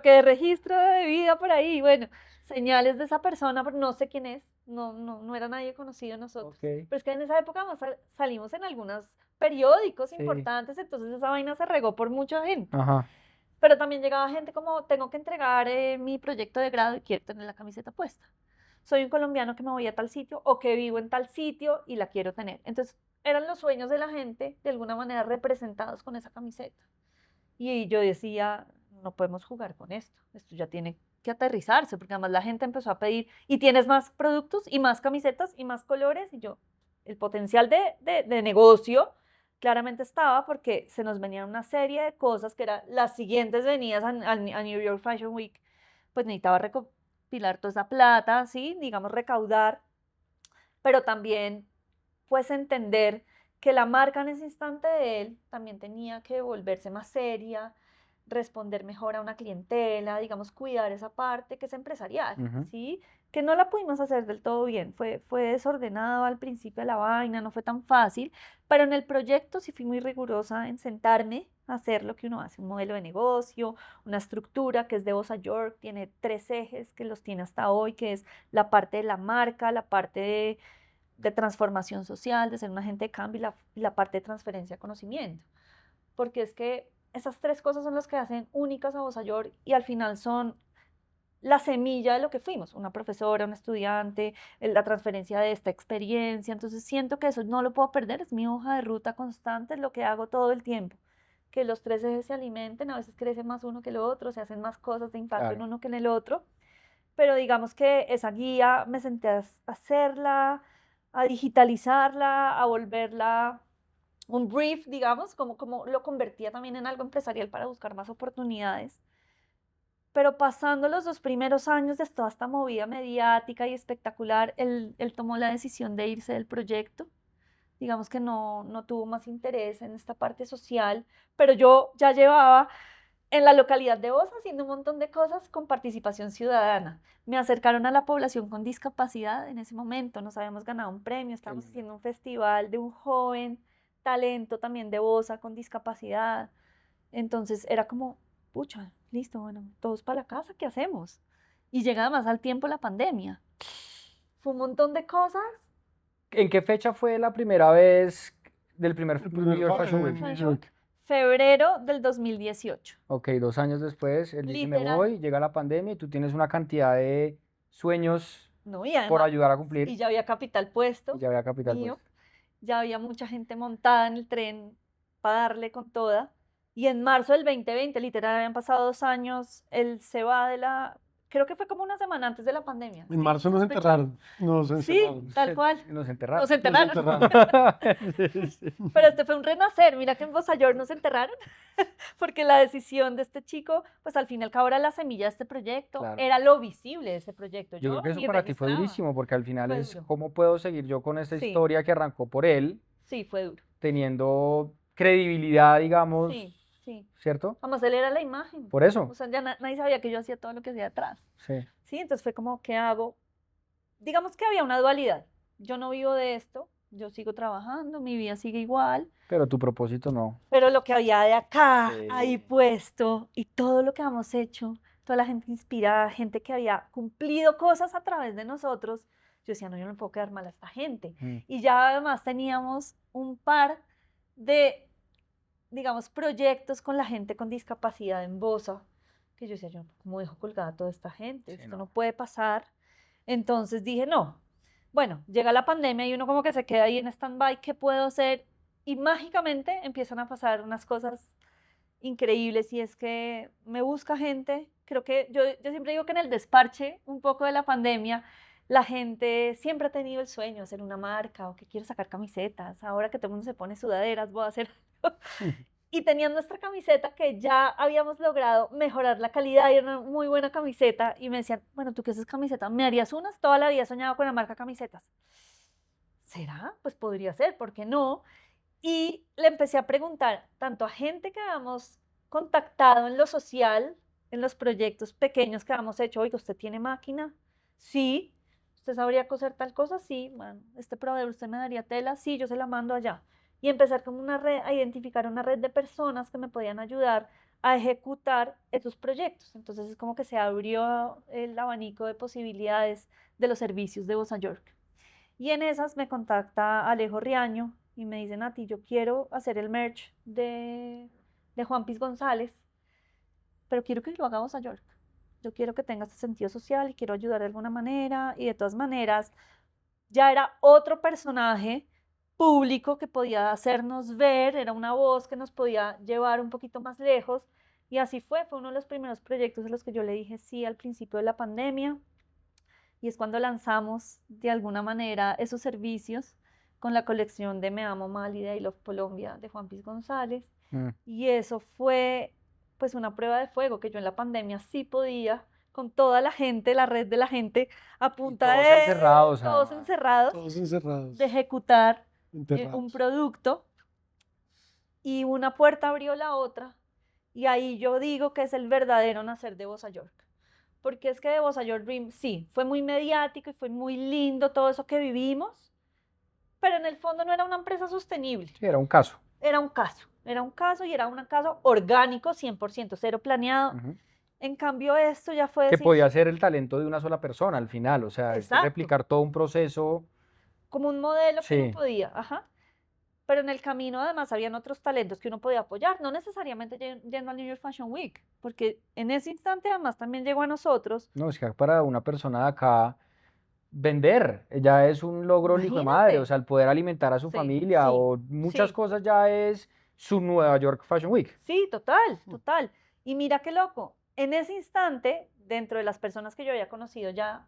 Que de registro de vida por ahí, bueno, señales de esa persona, pero no sé quién es, no era nadie conocido de nosotros. Ok. Pero es que en esa época salimos en algunos periódicos Sí. importantes, entonces esa vaina se regó por mucha gente. Ajá. Pero también llegaba gente como, tengo que entregar mi proyecto de grado y quiero tener la camiseta puesta. Soy un colombiano que me voy a tal sitio o que vivo en tal sitio y la quiero tener. Entonces, eran los sueños de la gente de alguna manera representados con esa camiseta. Y yo decía, no podemos jugar con esto ya tiene que aterrizarse, porque además la gente empezó a pedir, y tienes más productos y más camisetas y más colores, y yo, el potencial de negocio claramente estaba porque se nos venían una serie de cosas que eran las siguientes venidas a New York Fashion Week, pues necesitaba recopilar toda esa plata, ¿sí? Digamos, recaudar, pero también pues entender que la marca en ese instante de él también tenía que volverse más seria, responder mejor a una clientela, digamos, cuidar esa parte que es empresarial, Ujú. ¿sí? Que no la pudimos hacer del todo bien, fue desordenado al principio de la vaina, no fue tan fácil, pero en el proyecto sí fui muy rigurosa en sentarme a hacer lo que uno hace, un modelo de negocio, una estructura que es de Bossa York, tiene 3 ejes que los tiene hasta hoy, que es la parte de la marca, la parte de transformación social, de ser un agente de cambio y la parte de transferencia de conocimiento. Porque es que esas 3 cosas son las que hacen únicas a Bossa York y al final son la semilla de lo que fuimos, una profesora, un estudiante, la transferencia de esta experiencia. Entonces siento que eso no lo puedo perder, es mi hoja de ruta constante, es lo que hago todo el tiempo. Que los 3 ejes se alimenten, a veces crece más uno que el otro, se hacen más cosas de impacto en Claro. uno que en el otro. Pero digamos que esa guía me senté a hacerla, a digitalizarla, a volverla un brief, digamos, como lo convertía también en algo empresarial para buscar más oportunidades. Pero pasando los 2 primeros años de toda esta movida mediática y espectacular, él tomó la decisión de irse del proyecto. Digamos que no tuvo más interés en esta parte social, pero yo ya llevaba en la localidad de Bosa haciendo un montón de cosas con participación ciudadana. Me acercaron a la población con discapacidad en ese momento, nos habíamos ganado un premio, estábamos lindo. haciendo un festival de un joven talento también de Bosa con discapacidad. Entonces era como, pucha, listo, bueno, todos para la casa, ¿qué hacemos? Y llega además al tiempo la pandemia. Fue un montón de cosas. ¿En qué fecha fue la primera vez del primer El New primer York Fashion en Week? New York. Febrero del 2018. Ok, 2 años después, él dice, me Literal. voy, llega la pandemia y tú tienes una cantidad de sueños No, y por además, ayudar a cumplir y ya había capital y puesto ya había capital mío, puesto. ya había mucha gente montada en el tren para darle con toda. Y en marzo del 2020, literal, habían pasado 2 años, él se va creo que fue como una semana antes de la pandemia. En marzo nos sospecho. enterraron. Nos Sí, encerraron. tal cual. Nos enterraron. Nos enterraron. enterraron. Sí. Pero este fue un renacer. Mira que en Bossa York nos enterraron, porque la decisión de este chico, pues al fin y al cabo era la semilla de este proyecto, Claro. era lo visible de ese proyecto. Yo creo que eso ni para ti fue registraba. durísimo, porque al final Fue es duro. cómo puedo seguir yo con esta Sí. historia que arrancó por él, Sí, fue duro. teniendo credibilidad, digamos, Sí, sí. ¿cierto? Además, él era la imagen. Por eso. O sea, ya nadie sabía que yo hacía todo lo que hacía atrás. Sí. Sí, entonces fue como, ¿qué hago? Digamos que había una dualidad. yo no vivo de esto, yo sigo trabajando, mi vida sigue igual, Pero tu propósito no. pero lo que había de acá, ahí Sí. puesto, y todo lo que hemos hecho, toda la gente inspirada, gente que había cumplido cosas a través de nosotros, yo decía, no, yo no puedo quedar mal a esta gente. Mm. Y ya además teníamos un par de, digamos, proyectos con la gente con discapacidad en Bosa, que yo decía, yo cómo dejo colgada a toda esta gente, Sí, esto no. no puede pasar. Entonces dije, no, bueno, llega la pandemia y uno como que se queda ahí en stand-by, ¿qué puedo hacer? Y mágicamente empiezan a pasar unas cosas increíbles y es que me busca gente, creo que yo siempre digo que en el desparche un poco de la pandemia, la gente siempre ha tenido el sueño de hacer una marca o que quiere sacar camisetas, ahora que todo el mundo se pone sudaderas, voy a hacer y tenían nuestra camiseta que ya habíamos logrado mejorar la calidad y era una muy buena camiseta y me decían, bueno, ¿tú qué haces camiseta? ¿Me harías unas? Toda la vida he soñado con la marca camisetas. ¿Será? Pues podría ser, ¿por qué no? Y le empecé a preguntar tanto a gente que habíamos contactado en lo social, en los proyectos pequeños que habíamos hecho, oiga, ¿usted tiene máquina? Sí. ¿Usted sabría coser tal cosa? Sí. Bueno, este proveedor, ¿usted me daría tela? Sí, yo se la mando allá. Y empezar como una red, a identificar una red de personas que me podían ayudar a ejecutar esos proyectos. Entonces es como que se abrió el abanico de posibilidades de los servicios de Bossa York. Y en esas me contacta Alejo Riaño y me dice, Nati, yo quiero hacer el merch de Juan Piz González, pero quiero que lo hagamos a York. Yo quiero que tenga este sentido social y quiero ayudar de alguna manera. Y de todas maneras, ya era otro personaje público que podía hacernos ver, era una voz que nos podía llevar un poquito más lejos. Y así fue uno de los primeros proyectos en los que yo le dije sí al principio de la pandemia. Y es cuando lanzamos de alguna manera esos servicios con la colección de Me Amo Mali de I Love Colombia de Juan Piz González. Mm. Y eso fue pues una prueba de fuego que yo en la pandemia sí podía con toda la gente, la red de la gente a punta todos de encerrados, todos además. encerrados, Todos encerrados, de ejecutar un enterrados. producto y una puerta abrió la otra y ahí yo digo que es el verdadero nacer de Bossa York. Porque es que de Bossa York Dream, sí, fue muy mediático y fue muy lindo todo eso que vivimos, pero en el fondo no era una empresa sostenible, Sí, era un caso. era un caso y era un caso orgánico, 100%, cero planeado. Ujú. En cambio esto ya fue Que decir, podía ser el talento de una sola persona al final, o sea, es que exacto, replicar todo un proceso. como un modelo que uno Sí, podía, ajá. Pero en el camino además habían otros talentos que uno podía apoyar, no necesariamente yendo al New York Fashion Week, porque en ese instante además también llegó a nosotros, no, es que para una persona de acá vender ya es un logro el hijo de madre, o imagínate. sea, el poder alimentar a su Sí, familia sí, o muchas sí, cosas ya es su Nueva York Fashion Week. sí, total, total. Y mira qué loco, en ese instante, dentro de las personas que yo había conocido ya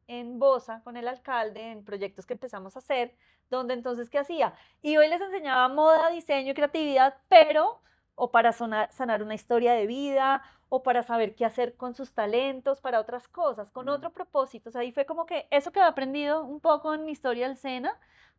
en Bosa, con el alcalde, en proyectos que empezamos a hacer, donde entonces, ¿qué hacía? Y hoy les enseñaba moda, diseño y creatividad, pero o para sanar una historia de vida, o para saber qué hacer con sus talentos, para otras cosas, con otro propósito. O sea, ahí fue como que eso que he aprendido un poco en mi historia del SENA,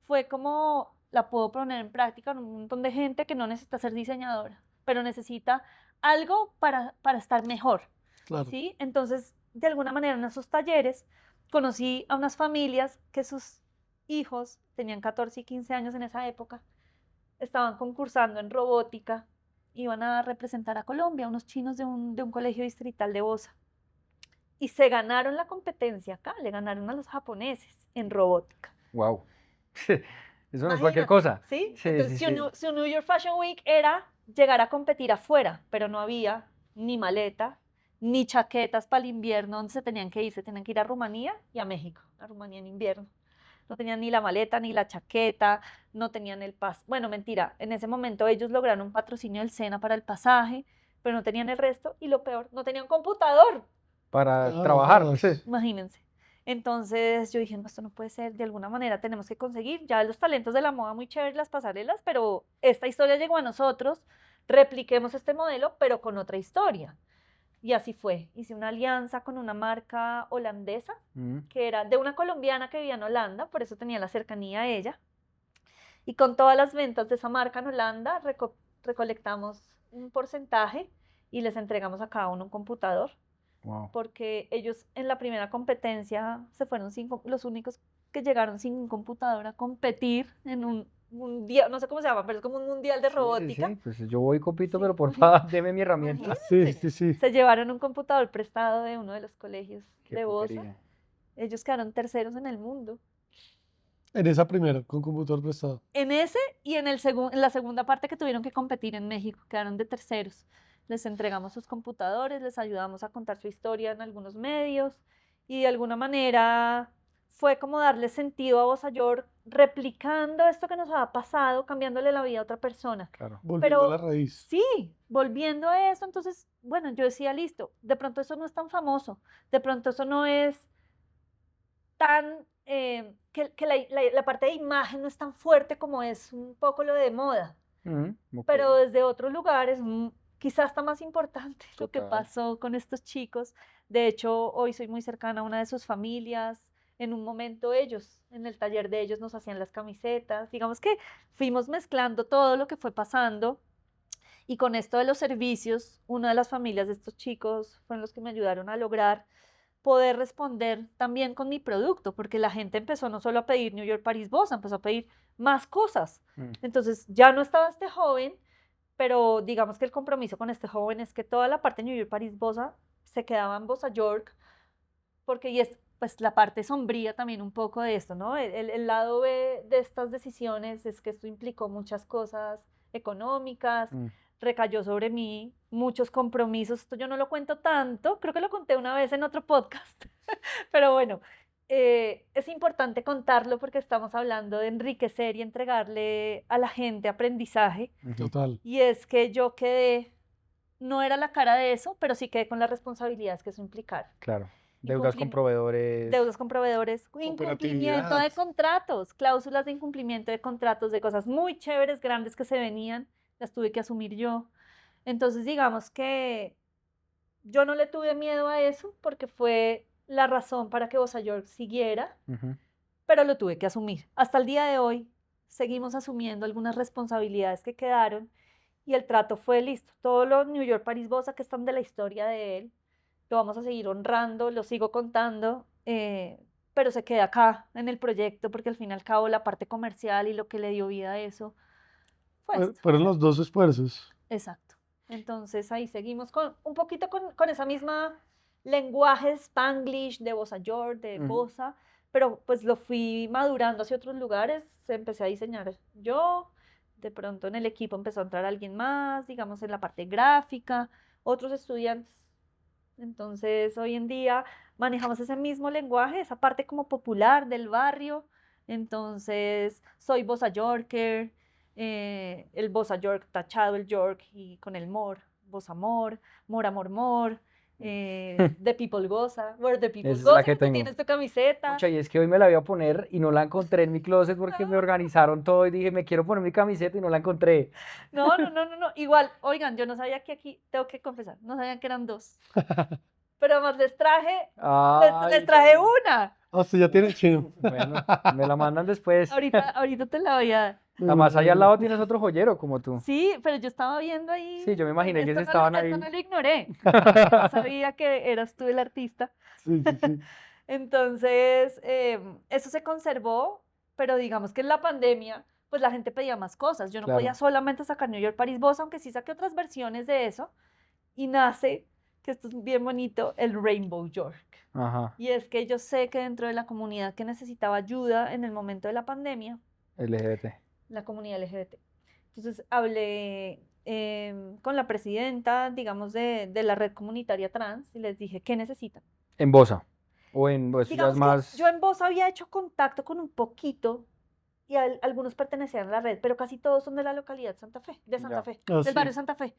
fue como la puedo poner en práctica en un montón de gente que no necesita ser diseñadora, pero necesita algo para estar mejor, Claro. ¿sí? Entonces, de alguna manera en esos talleres conocí a unas familias que sus hijos tenían 14 y 15 años en esa época, estaban concursando en robótica, iban a representar a Colombia, unos chinos de un colegio distrital de Bosa. Y se ganaron la competencia acá, le ganaron a los japoneses en robótica. Wow. Eso no es cualquier Imagínate, cosa. ¿sí? Sí, Entonces, sí, sí. su New York Fashion Week era llegar a competir afuera, pero no había ni maleta, ni chaquetas para el invierno donde se tenían que ir a Rumanía y a México, a Rumanía en invierno. No tenían ni la maleta, ni la chaqueta, no tenían el pas. Bueno, mentira, en ese momento ellos lograron un patrocinio del SENA para el pasaje, pero no tenían el resto y lo peor, no tenían computador. Para Ah, trabajar. jodas. Sí. Imagínense. Entonces yo dije, no, esto no puede ser, de alguna manera tenemos que conseguir ya los talentos de la moda muy chéveres, las pasarelas, pero esta historia llegó a nosotros, repliquemos este modelo, pero con otra historia. Y así fue, hice una alianza con una marca holandesa, Mm. que era de una colombiana que vivía en Holanda, por eso tenía la cercanía a ella, y con todas las ventas de esa marca en Holanda recolectamos un porcentaje y les entregamos a cada uno un computador Wow. porque ellos en la primera competencia se fueron 5, los únicos que llegaron sin un computador a competir en un mundial, no sé cómo se llama, pero es como un mundial de Sí, robótica. sí, pues yo voy y compito, Sí, pero por favor, deme mi herramienta. Sí, sí, sí. se llevaron un computador prestado de uno de los colegios Qué de Bosa. putería. Ellos quedaron terceros en el mundo. En esa primera, con computador prestado. En ese y en la segunda parte que tuvieron que competir en México, quedaron de terceros. Les entregamos sus computadores, les ayudamos a contar su historia en algunos medios y de alguna manera fue como darle sentido a Bosa York, replicando esto que nos había pasado, cambiándole la vida a otra persona. Claro. Volviendo a la Pero raíz. sí, volviendo a eso, entonces, bueno, yo decía, listo, de pronto eso no es tan famoso, de pronto eso no es tan, que la parte de imagen no es tan fuerte como es un poco lo de moda, Ok. pero desde otros lugares quizás está más importante lo que Total. pasó con estos chicos. De hecho, hoy soy muy cercana a una de sus familias. En un momento ellos, en el taller de ellos nos hacían las camisetas. Digamos que fuimos mezclando todo lo que fue pasando. Y con esto de los servicios, una de las familias de estos chicos fueron los que me ayudaron a lograr poder responder también con mi producto, porque la gente empezó no solo a pedir New York, París, Bosa, empezó a pedir más cosas. Entonces ya no estaba este joven, pero digamos que el compromiso con este joven es que toda la parte de New York, París, Bosa se quedaba en Bosa York, porque y es pues la parte sombría también un poco de esto, ¿no? El lado B de estas decisiones es que esto implicó muchas cosas económicas, recayó sobre mí muchos compromisos. Esto yo no lo cuento tanto, creo que lo conté una vez en otro podcast, pero bueno, es importante contarlo porque estamos hablando de enriquecer y entregarle a la gente aprendizaje. Total. Y es que yo quedé, no era la cara de eso, pero sí quedé con las responsabilidades que eso implicara. Claro. Deudas con Incumplim- proveedores. Deudas con proveedores, incumplimiento de Operatividad. contratos, cláusulas de incumplimiento de contratos, de cosas muy chéveres, grandes que se venían, las tuve que asumir yo. Entonces, digamos que yo no le tuve miedo a eso porque fue la razón para que Bosa York siguiera, pero lo tuve que asumir. Hasta el día de hoy seguimos asumiendo algunas responsabilidades que quedaron y el trato fue listo. Todos los New York, París, Bosa que están de la historia de él, lo vamos a seguir honrando, lo sigo contando, pero se queda acá en el proyecto porque al fin y al cabo la parte comercial y lo que le dio vida a eso fue esto. Fueron los dos esfuerzos. Exacto. Entonces ahí seguimos con un poquito con esa misma lenguaje Spanglish de Bosa York, de Bosa, pero pues lo fui madurando hacia otros lugares, empecé a diseñar yo, de pronto en el equipo empezó a entrar alguien más, digamos en la parte gráfica, otros estudiantes. Entonces hoy en día manejamos ese mismo lenguaje, esa parte como popular del barrio. Entonces soy Bosa Yorker, el Bosa York tachado el York y con el more, Bosa more, more amor more, The People Goza, Where the People Esa es la Goza, que tú tengo. tienes tu camiseta. Pucha, y es que hoy me la iba a poner y no la encontré en mi closet porque me organizaron todo y dije, me quiero poner mi camiseta y no la encontré. No, igual, oigan, yo no sabía que aquí, tengo que confesar, no sabía que eran dos. Pero además les traje Ay, traje una. Ah, usted ya tiene chino. bueno, me la mandan después. Ahorita te la voy a dar. Además, allá al lado tienes otro joyero como tú. Sí, pero yo estaba viendo ahí. Sí, yo me imaginé que esto se estaban ahí. Esto no lo ignoré. No sabía que eras tú el artista. Sí, sí, sí. Entonces, eso se conservó, pero digamos que en la pandemia, pues la gente pedía más cosas. Yo no Claro. podía solamente sacar New York, París, Bosa, aunque sí saqué otras versiones de eso. Y nace, que esto es bien bonito, el Rainbow York. Ajá, Y es que yo sé que dentro de la comunidad que necesitaba ayuda en el momento de la pandemia, LGBT. la comunidad LGBT. Entonces hablé con la presidenta, digamos, de la red comunitaria trans y les dije, ¿qué necesitan? En Bosa. O en pues, ya Digamos es que más. yo en Voz había hecho contacto con un poquito y algunos pertenecían a la red, pero casi todos son de la localidad Santa Fe, de Santa Ya. Fe, Ah, del sí. barrio Santa Fe.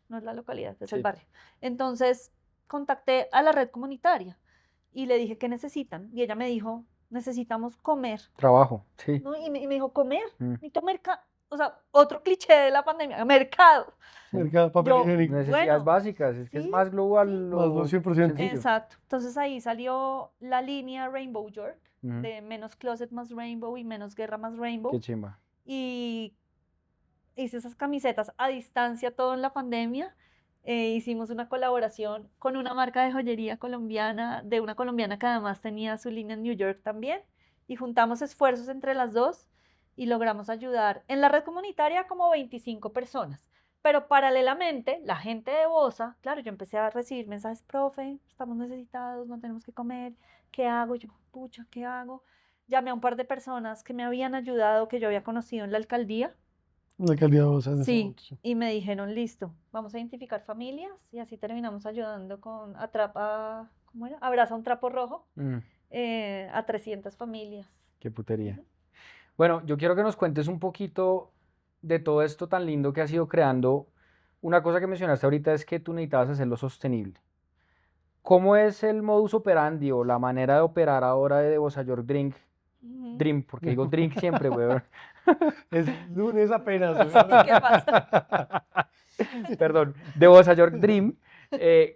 No es la localidad, es el Sí. barrio. Entonces contacté a la red comunitaria y le dije, ¿qué necesitan? Y ella me dijo, necesitamos comer. Trabajo, sí. ¿No? Y me dijo, comer, Mm. necesito mercado. O sea, otro cliché de la pandemia, mercado. Mercado, papel Yo- higiénico. Necesidades Bueno, básicas, es que es sí. más global. Más lo 100%. sencillo. Exacto. Entonces ahí salió la línea Rainbow York, Ujú. de menos closet más rainbow y menos guerra más rainbow. Qué chimba. Y hice esas camisetas a distancia todo en la pandemia. Hicimos una colaboración con una marca de joyería colombiana, de una colombiana que además tenía su línea en New York también. y juntamos esfuerzos entre las dos y logramos ayudar en la red comunitaria como 25 personas. Pero paralelamente, la gente de Bosa, claro, yo empecé a recibir mensajes, profe, estamos necesitados, no tenemos que comer, ¿qué hago? Yo, pucha, ¿qué hago? Llamé a un par de personas que me habían ayudado, que yo había conocido en la alcaldía. La calidad de voz en ese Sí, momento, sí. y me dijeron, listo, vamos a identificar familias y así terminamos ayudando con Atrapa, ¿cómo era? Abraza un trapo rojo Mm, a 300 familias. qué putería. Ujú. Bueno, yo quiero que nos cuentes un poquito de todo esto tan lindo que has ido creando. Una cosa que mencionaste ahorita es que tú necesitabas hacerlo sostenible. ¿Cómo es el modus operandi o la manera de operar ahora de Bossa York Ujú. Dream, porque digo drink siempre, weón. Es lunes apenas, Sí, ¿qué pasa? Perdón, de Bossa York Dream. eh,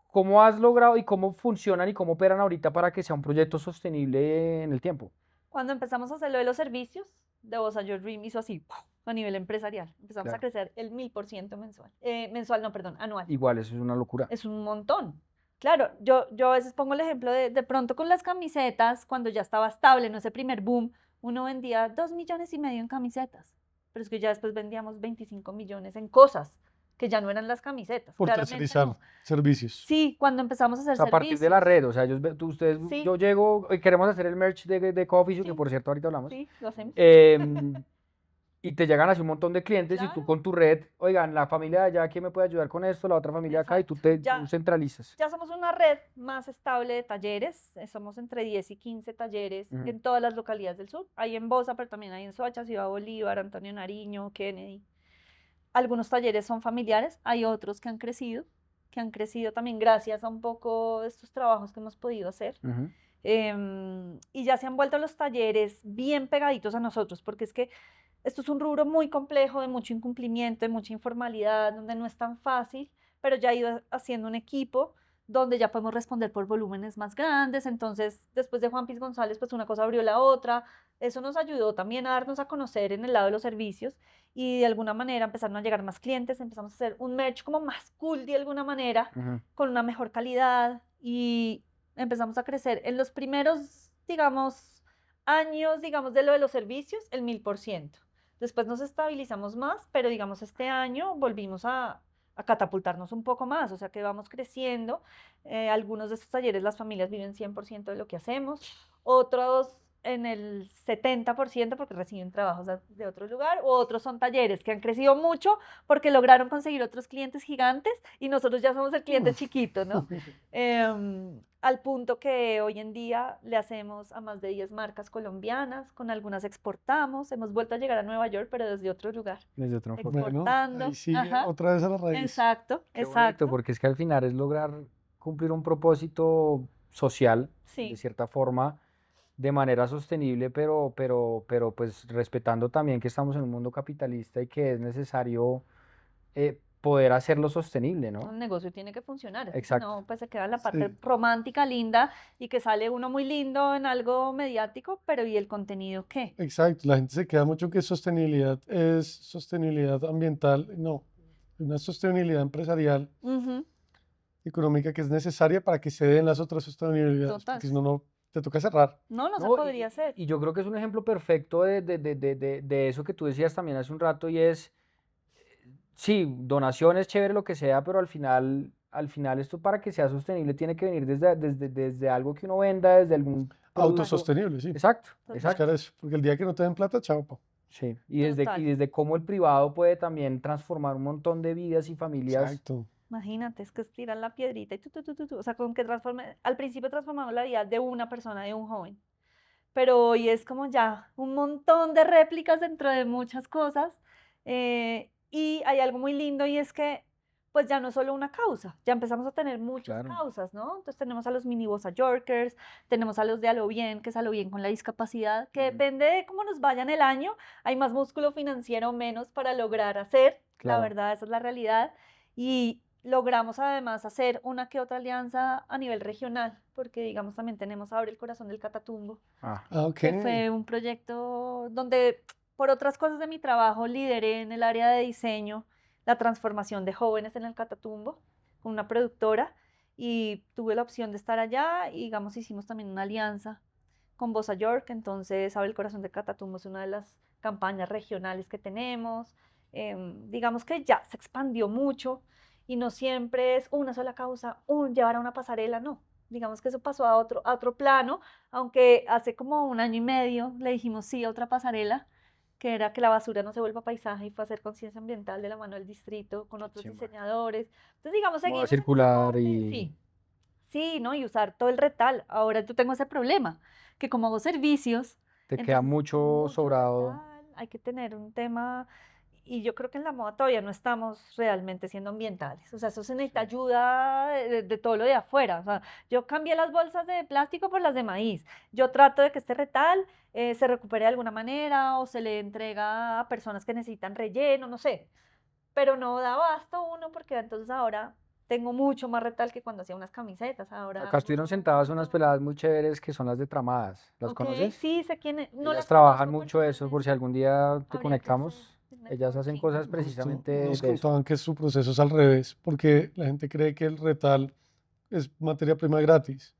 ¿Cómo has logrado y cómo funcionan y cómo operan ahorita para que sea un proyecto sostenible en el tiempo? Cuando empezamos a hacer lo de los servicios, de Bossa Your Dream hizo así, ¡puf! A nivel empresarial. Empezamos a Claro. crecer el 1000% mensual. Mensual, no, perdón, anual. Igual, eso es una locura. Es un montón. Claro, yo a veces pongo el ejemplo de pronto con las camisetas, cuando ya estaba estable, no ese primer boom, uno vendía 2,5 millones en camisetas, pero es que ya después vendíamos 25 millones en cosas que ya no eran las camisetas. por Claramente tercerizar no. servicios. Sí, cuando empezamos a O hacer sea, a partir de la servicios. red, o sea, ustedes, Sí. yo llego y queremos hacer el merch de Coffee, que Sí. por cierto ahorita hablamos. Sí, lo hacemos. Y te llegan así un montón de clientes y tú Claro. con tu red, oigan, la familia de allá, ¿quién me puede ayudar con esto? La otra familia de acá, y tú Ya- tú centralizas. Ya somos una red más estable de talleres, somos entre 10 y 15 talleres Ujú. en todas las localidades del sur. Hay en Bosa, pero también hay en Soacha, Ciudad Bolívar, Antonio Nariño, Kennedy. Algunos talleres son familiares, hay otros que han crecido también gracias a un poco estos trabajos que hemos podido hacer. Ujú. Y ya se han vuelto los talleres bien pegaditos a nosotros, porque es que esto es un rubro muy complejo, de mucho incumplimiento, de mucha informalidad, donde no es tan fácil, pero ya ha ido haciendo un equipo donde ya podemos responder por volúmenes más grandes. Entonces, después de Juan Piz González, pues una cosa abrió la otra. Eso nos ayudó también a darnos a conocer en el lado de los servicios y de alguna manera empezaron a llegar más clientes, empezamos a hacer un merch como más cool de alguna manera, Ujú. con una mejor calidad y empezamos a crecer. En los primeros, digamos, años, digamos, de lo de los servicios, el 1000%. Después nos estabilizamos más, pero digamos, este año volvimos a catapultarnos un poco más, o sea que vamos creciendo. Algunos de estos talleres las familias viven 100% de lo que hacemos, otros en el 70% porque reciben trabajos de otro lugar, o otros son talleres que han crecido mucho porque lograron conseguir otros clientes gigantes y nosotros ya somos el cliente chiquito, ¿no? Al punto que hoy en día le hacemos a más de 10 marcas colombianas, con algunas exportamos, hemos vuelto a llegar a Nueva York, pero desde otro lugar, Desde otro enfoque. Bueno, exportando. ahí sigue Ajá. otra vez a la raíz. Exacto, Qué bonito, exacto. porque es que al final es lograr cumplir un propósito social, de Sí, cierta forma, de manera sostenible, pero pues respetando también que estamos en un mundo capitalista y que es necesario poder hacerlo sostenible, ¿no? un negocio tiene que funcionar, es que si Exacto. no, pues se queda la parte Sí. romántica, linda, y que sale uno muy lindo en algo mediático, pero ¿y el contenido qué? Exacto, la gente se queda mucho que sostenibilidad es sostenibilidad ambiental, no, una sostenibilidad empresarial, Ujú, económica que es necesaria para que se den las otras sostenibilidades, total. porque si no, no te toca cerrar. No, no se No, podría hacer. y yo creo que es un ejemplo perfecto de eso que tú decías también hace un rato y es, sí, donaciones, chévere, lo que sea, pero al final esto para que sea sostenible tiene que venir desde algo que uno venda, desde algún producto. Autosostenible, sí. Exacto, Total. exacto. Buscar eso, porque el día que no te den plata, chao, pa. Sí, Total. y desde cómo el privado puede también transformar un montón de vidas y familias. Exacto. Imagínate, es que es tirar la piedrita y o sea, con que transforme, al principio transformamos la vida de una persona, de un joven, pero hoy es como ya un montón de réplicas dentro de muchas cosas. Y hay algo muy lindo y es que pues ya no es solo una causa, ya empezamos a tener muchas Claro. causas, ¿no? Entonces tenemos a los mini Bossa Yorkers, tenemos a los de A lo Bien, que es A lo Bien con la discapacidad, que Ujú. depende de cómo nos vaya en el año, hay más músculo financiero o menos para lograr hacer, la Claro. verdad, esa es la realidad. Y logramos además hacer una que otra alianza a nivel regional, porque digamos también tenemos Abre el Corazón del Catatumbo, Ah, Ah, ok. que fue un proyecto donde por otras cosas de mi trabajo lideré en el área de diseño la transformación de jóvenes en el Catatumbo con una productora y tuve la opción de estar allá y digamos hicimos también una alianza con Bossa York, entonces Abre el Corazón de Catatumbo es una de las campañas regionales que tenemos. Digamos que ya se expandió mucho y no siempre es una sola causa, llevar a una pasarela, no. Digamos que eso pasó a otro plano, aunque hace como 1 año y medio le dijimos sí a otra pasarela, que era que la basura no se vuelva paisaje y fue hacer conciencia ambiental de la mano del distrito con otros Chimba. diseñadores. Entonces, digamos, Moda seguimos en esa circular parte, y... sí. Sí, ¿no? Y usar todo el retal. Ahora yo tengo ese problema, que como hago servicios, Te queda entonces mucho mucho sobrado. retal, hay que tener un tema, y yo creo que en la moda todavía no estamos realmente siendo ambientales. O sea, eso se necesita Sí. ayuda de todo lo de afuera. O sea, yo cambié las bolsas de plástico por las de maíz. Yo trato de que este retal se recupere de alguna manera o se le entrega a personas que necesitan relleno, no sé. Pero no da abasto uno porque entonces ahora tengo mucho más retal que cuando hacía unas camisetas. Ahora Acá hago estuvieron un sentadas unas montón. peladas muy chéveres que son las de Tramadas. ¿Las Ok, conoces? sí, sé quién es. No Ellas las trabajan conozco mucho eso, por si personalmente. algún día te Habría que hacer conectamos. Ellas hacen networking. cosas Justo precisamente nos de eso. contaban que su proceso es al revés, porque la gente cree que el retal es materia prima gratis,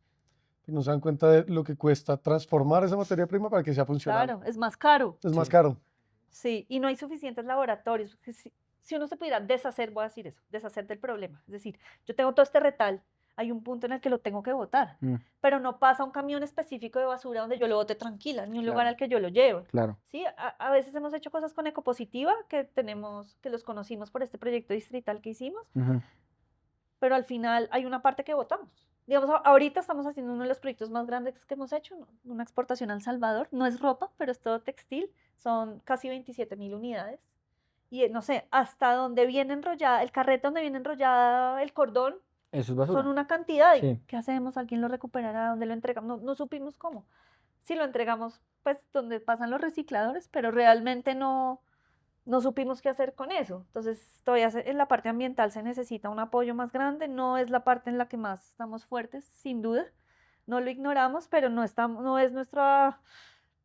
pero no se dan cuenta de lo que cuesta transformar esa materia prima para que sea funcional. Claro, es más caro. Es más Sí. caro. Sí, y no hay suficientes laboratorios. Porque si uno se pudiera deshacer, voy a decir eso, deshacer del problema. Es decir, yo tengo todo este retal, hay un punto en el que lo tengo que botar, Mm, pero no pasa un camión específico de basura donde yo lo bote tranquila, ni un lugar claro, al que yo lo lleve. claro. Sí, a veces hemos hecho cosas con Ecopositiva, que los conocimos por este proyecto distrital que hicimos, Ujú. pero al final hay una parte que votamos. Digamos, ahorita estamos haciendo uno de los proyectos más grandes que hemos hecho, ¿no? Una exportación a El Salvador. No es ropa, pero es todo textil. Son casi 27.000 unidades. Y no sé, hasta donde viene enrollada, el carrete donde viene enrollada el cordón, Eso es son basura. una cantidad. ¿Y Sí. qué hacemos? ¿Alguien lo recuperará? ¿Dónde lo entregamos? No supimos cómo. Sí lo entregamos, pues, donde pasan los recicladores, pero realmente no supimos qué hacer con eso. Entonces, todavía en la parte ambiental se necesita un apoyo más grande. No es la parte en la que más estamos fuertes, sin duda. No lo ignoramos, pero no es nuestra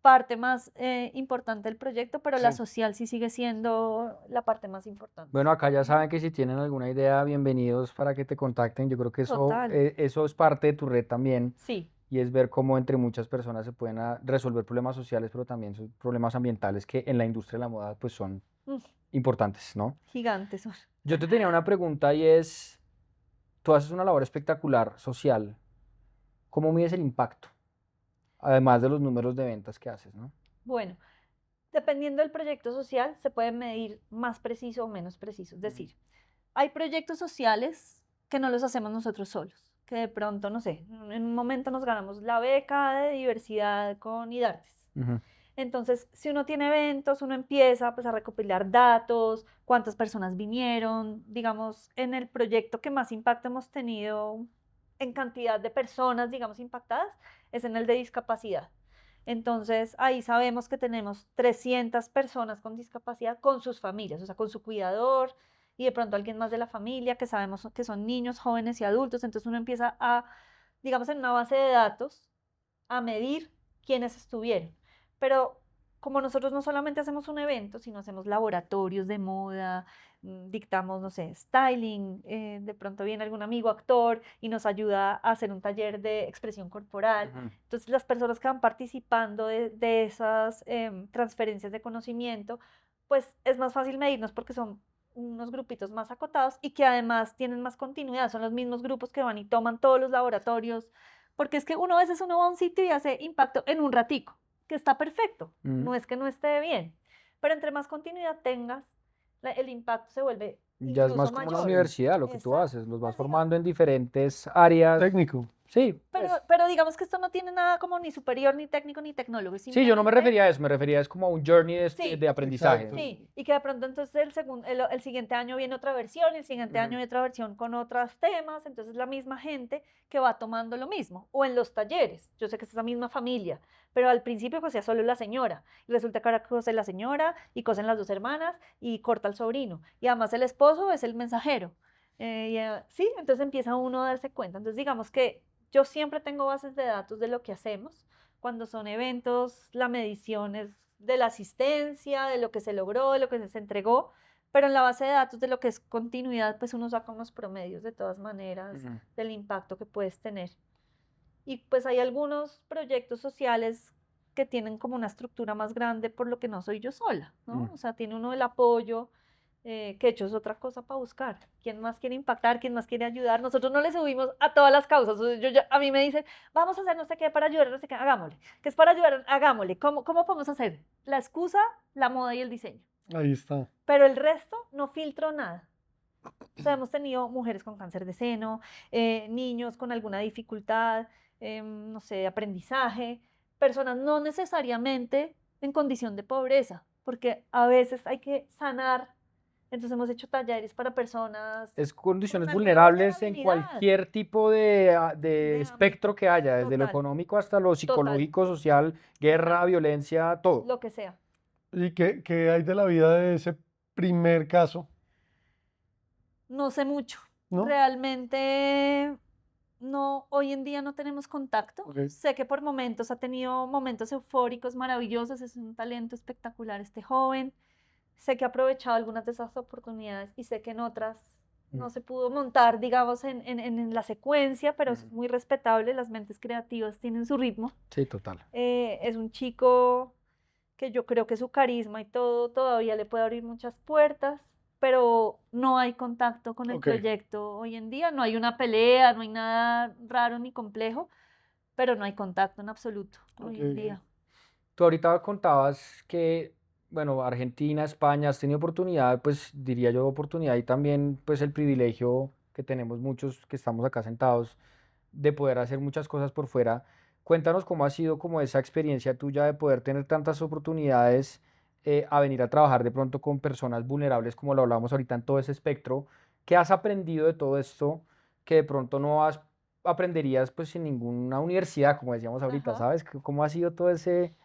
parte más importante del proyecto, pero la Sí. social sí sigue siendo la parte más importante. Bueno, acá ya Ujú. saben que si tienen alguna idea, bienvenidos para que te contacten. Yo creo que Total, eso es parte de tu red también, sí, y es ver cómo entre muchas personas se pueden resolver problemas sociales, pero también son problemas ambientales que en la industria de la moda pues son mm, importantes, ¿no? gigantes son. Yo te tenía una pregunta y es, tú haces una labor espectacular social, ¿cómo mides el impacto? Además de los números de ventas que haces, ¿no? Bueno, dependiendo del proyecto social, se puede medir más preciso o menos preciso. Es decir, hay proyectos sociales que no los hacemos nosotros solos, que de pronto, no sé, en un momento nos ganamos la beca de diversidad con IDARTES. Ujú. Entonces, si uno tiene eventos, uno empieza pues, a recopilar datos, cuántas personas vinieron, digamos, en el proyecto que más impacto hemos tenido en cantidad de personas, digamos, impactadas, es en el de discapacidad. Entonces, ahí sabemos que tenemos 300 personas con discapacidad con sus familias, o sea, con su cuidador y de pronto alguien más de la familia que sabemos que son niños, jóvenes y adultos. Entonces, uno empieza a, digamos, en una base de datos, a medir quiénes estuvieron. Pero como nosotros no solamente hacemos un evento, sino hacemos laboratorios de moda, dictamos, no sé, styling, de pronto viene algún amigo actor y nos ayuda a hacer un taller de expresión corporal. Ujú. Entonces las personas que van participando de esas transferencias de conocimiento, pues es más fácil medirnos porque son unos grupitos más acotados y que además tienen más continuidad, son los mismos grupos que van y toman todos los laboratorios, porque es que uno a veces uno va a un sitio y hace impacto en un ratico, que está perfecto, no es que no esté bien, pero entre más continuidad tengas, el impacto se vuelve Ya es más incluso como una mayor. universidad lo que tú Exacto. haces, los vas Pues formando en diferentes áreas. Técnico. Sí, pues. pero digamos que esto no tiene nada como ni superior, ni técnico, ni tecnólogo. Sí, yo no me Simplemente refería a eso, me refería es como a un journey sí, de aprendizaje. Exacto. sí, y que de pronto entonces el siguiente año viene otra versión, y el siguiente año Ujú. viene otra versión con otros temas, entonces la misma gente que va tomando lo mismo, o en los talleres, yo sé que es esa misma familia, pero al principio cosía solo la señora, y resulta que ahora cose la señora, y cosen las dos hermanas, y corta el sobrino, y además el esposo es el mensajero, sí, entonces empieza uno a darse cuenta, entonces digamos que yo siempre tengo bases de datos de lo que hacemos, cuando son eventos, la medición es de la asistencia, de lo que se logró, de lo que se entregó, pero en la base de datos de lo que es continuidad, pues uno saca unos promedios de todas maneras Ujú. del impacto que puedes tener. Y pues hay algunos proyectos sociales que tienen como una estructura más grande, por lo que no soy yo sola, ¿no? O sea, tiene uno el apoyo, que hecho es otra cosa para buscar. ¿Quién más quiere impactar? ¿Quién más quiere ayudar? Nosotros no le subimos a todas las causas. O sea, a mí me dicen, vamos a hacer no sé qué para ayudar, no sé qué, hagámosle. ¿Qué es para ayudar? Hagámosle. ¿Cómo podemos hacer? La excusa, la moda y el diseño. Ahí está. Pero el resto no filtro nada. O sea, hemos tenido mujeres con cáncer de seno, niños con alguna dificultad, no sé, de aprendizaje, personas no necesariamente en condición de pobreza, porque a veces hay que sanar. Entonces hemos hecho talleres para personas Es con condiciones alguna vulnerables en vulnerabilidad. cualquier tipo de De espectro que haya, desde lo total, económico hasta lo total, psicológico, social, guerra, total, violencia, todo. lo que sea. ¿Y qué hay de la vida de ese primer caso? No sé mucho. ¿No? Realmente no, hoy en día no tenemos contacto. Ok. Sé que por momentos ha tenido momentos eufóricos, maravillosos, es un talento espectacular este joven. Sé que ha aprovechado algunas de esas oportunidades y sé que en otras no se pudo montar, digamos, en la secuencia, pero es muy respetable, las mentes creativas tienen su ritmo. Sí, total. Es un chico que yo creo que su carisma y todo todavía le puede abrir muchas puertas, pero no hay contacto con el Ok. proyecto hoy en día, no hay una pelea, no hay nada raro ni complejo, pero no hay contacto en absoluto hoy en Ok. día. Tú ahorita contabas que, bueno, Argentina, España, has tenido oportunidad, pues diría yo oportunidad y también pues el privilegio que tenemos muchos que estamos acá sentados de poder hacer muchas cosas por fuera. Cuéntanos cómo ha sido como esa experiencia tuya de poder tener tantas oportunidades a venir a trabajar de pronto con personas vulnerables, como lo hablamos ahorita en todo ese espectro. ¿Qué has aprendido de todo esto que de pronto no aprenderías pues en ninguna universidad, como decíamos ahorita, Ajá. ¿sabes? ¿Cómo ha sido todo ese...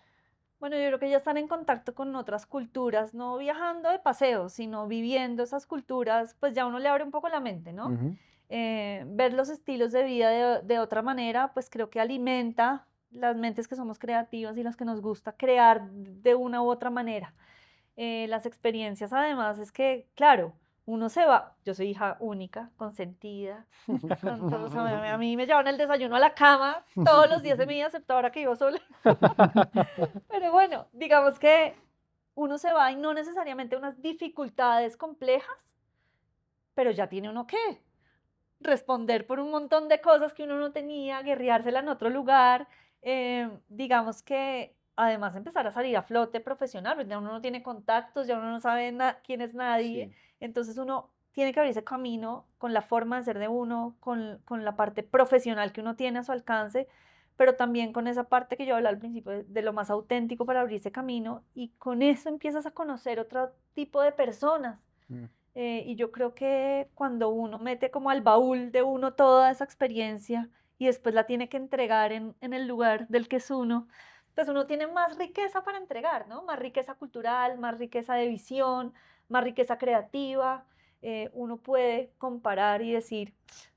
Bueno, yo creo que ya están en contacto con otras culturas, no viajando de paseo, sino viviendo esas culturas, pues ya uno le abre un poco la mente, ¿no? Ujú. Ver los estilos de vida de otra manera, pues creo que alimenta las mentes que somos creativas y las que nos gusta crear de una u otra manera. Las experiencias, además, es que, claro, uno se va, yo soy hija única, consentida, con todos, a mí me llevaban el desayuno a la cama todos los días de mi vida, excepto ahora que vivo sola. Pero bueno, digamos que uno se va y no necesariamente unas dificultades complejas, pero ya tiene uno que responder por un montón de cosas que uno no tenía, guerreársela en otro lugar, digamos que además empezar a salir a flote profesional, pues ya uno no tiene contactos, ya uno no sabe quién es nadie, Sí. entonces uno tiene que abrirse camino con la forma de ser de uno, con la parte profesional que uno tiene a su alcance, pero también con esa parte que yo hablaba al principio de lo más auténtico para abrirse camino, y con eso empiezas a conocer otro tipo de personas. Mm. Y yo creo que cuando uno mete como al baúl de uno toda esa experiencia y después la tiene que entregar en el lugar del que es uno, pues uno tiene más riqueza para entregar, ¿no? Más riqueza cultural, más riqueza de visión, más riqueza creativa. Uno puede comparar y decir,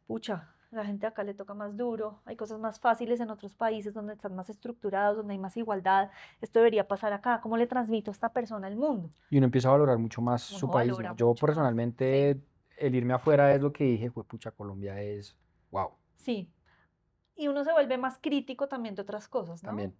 pucha, la gente acá le toca más duro, hay cosas más fáciles en otros países donde están más estructurados, donde hay más igualdad, esto debería pasar acá, ¿cómo le transmito a esta persona al mundo? Y uno empieza a valorar mucho más su Uno país, valora ¿no? Yo mucho más, sí. personalmente, el irme afuera es lo que dije, fue pucha, Colombia es, wow, Sí, y uno se vuelve más crítico también de otras cosas, ¿no? también.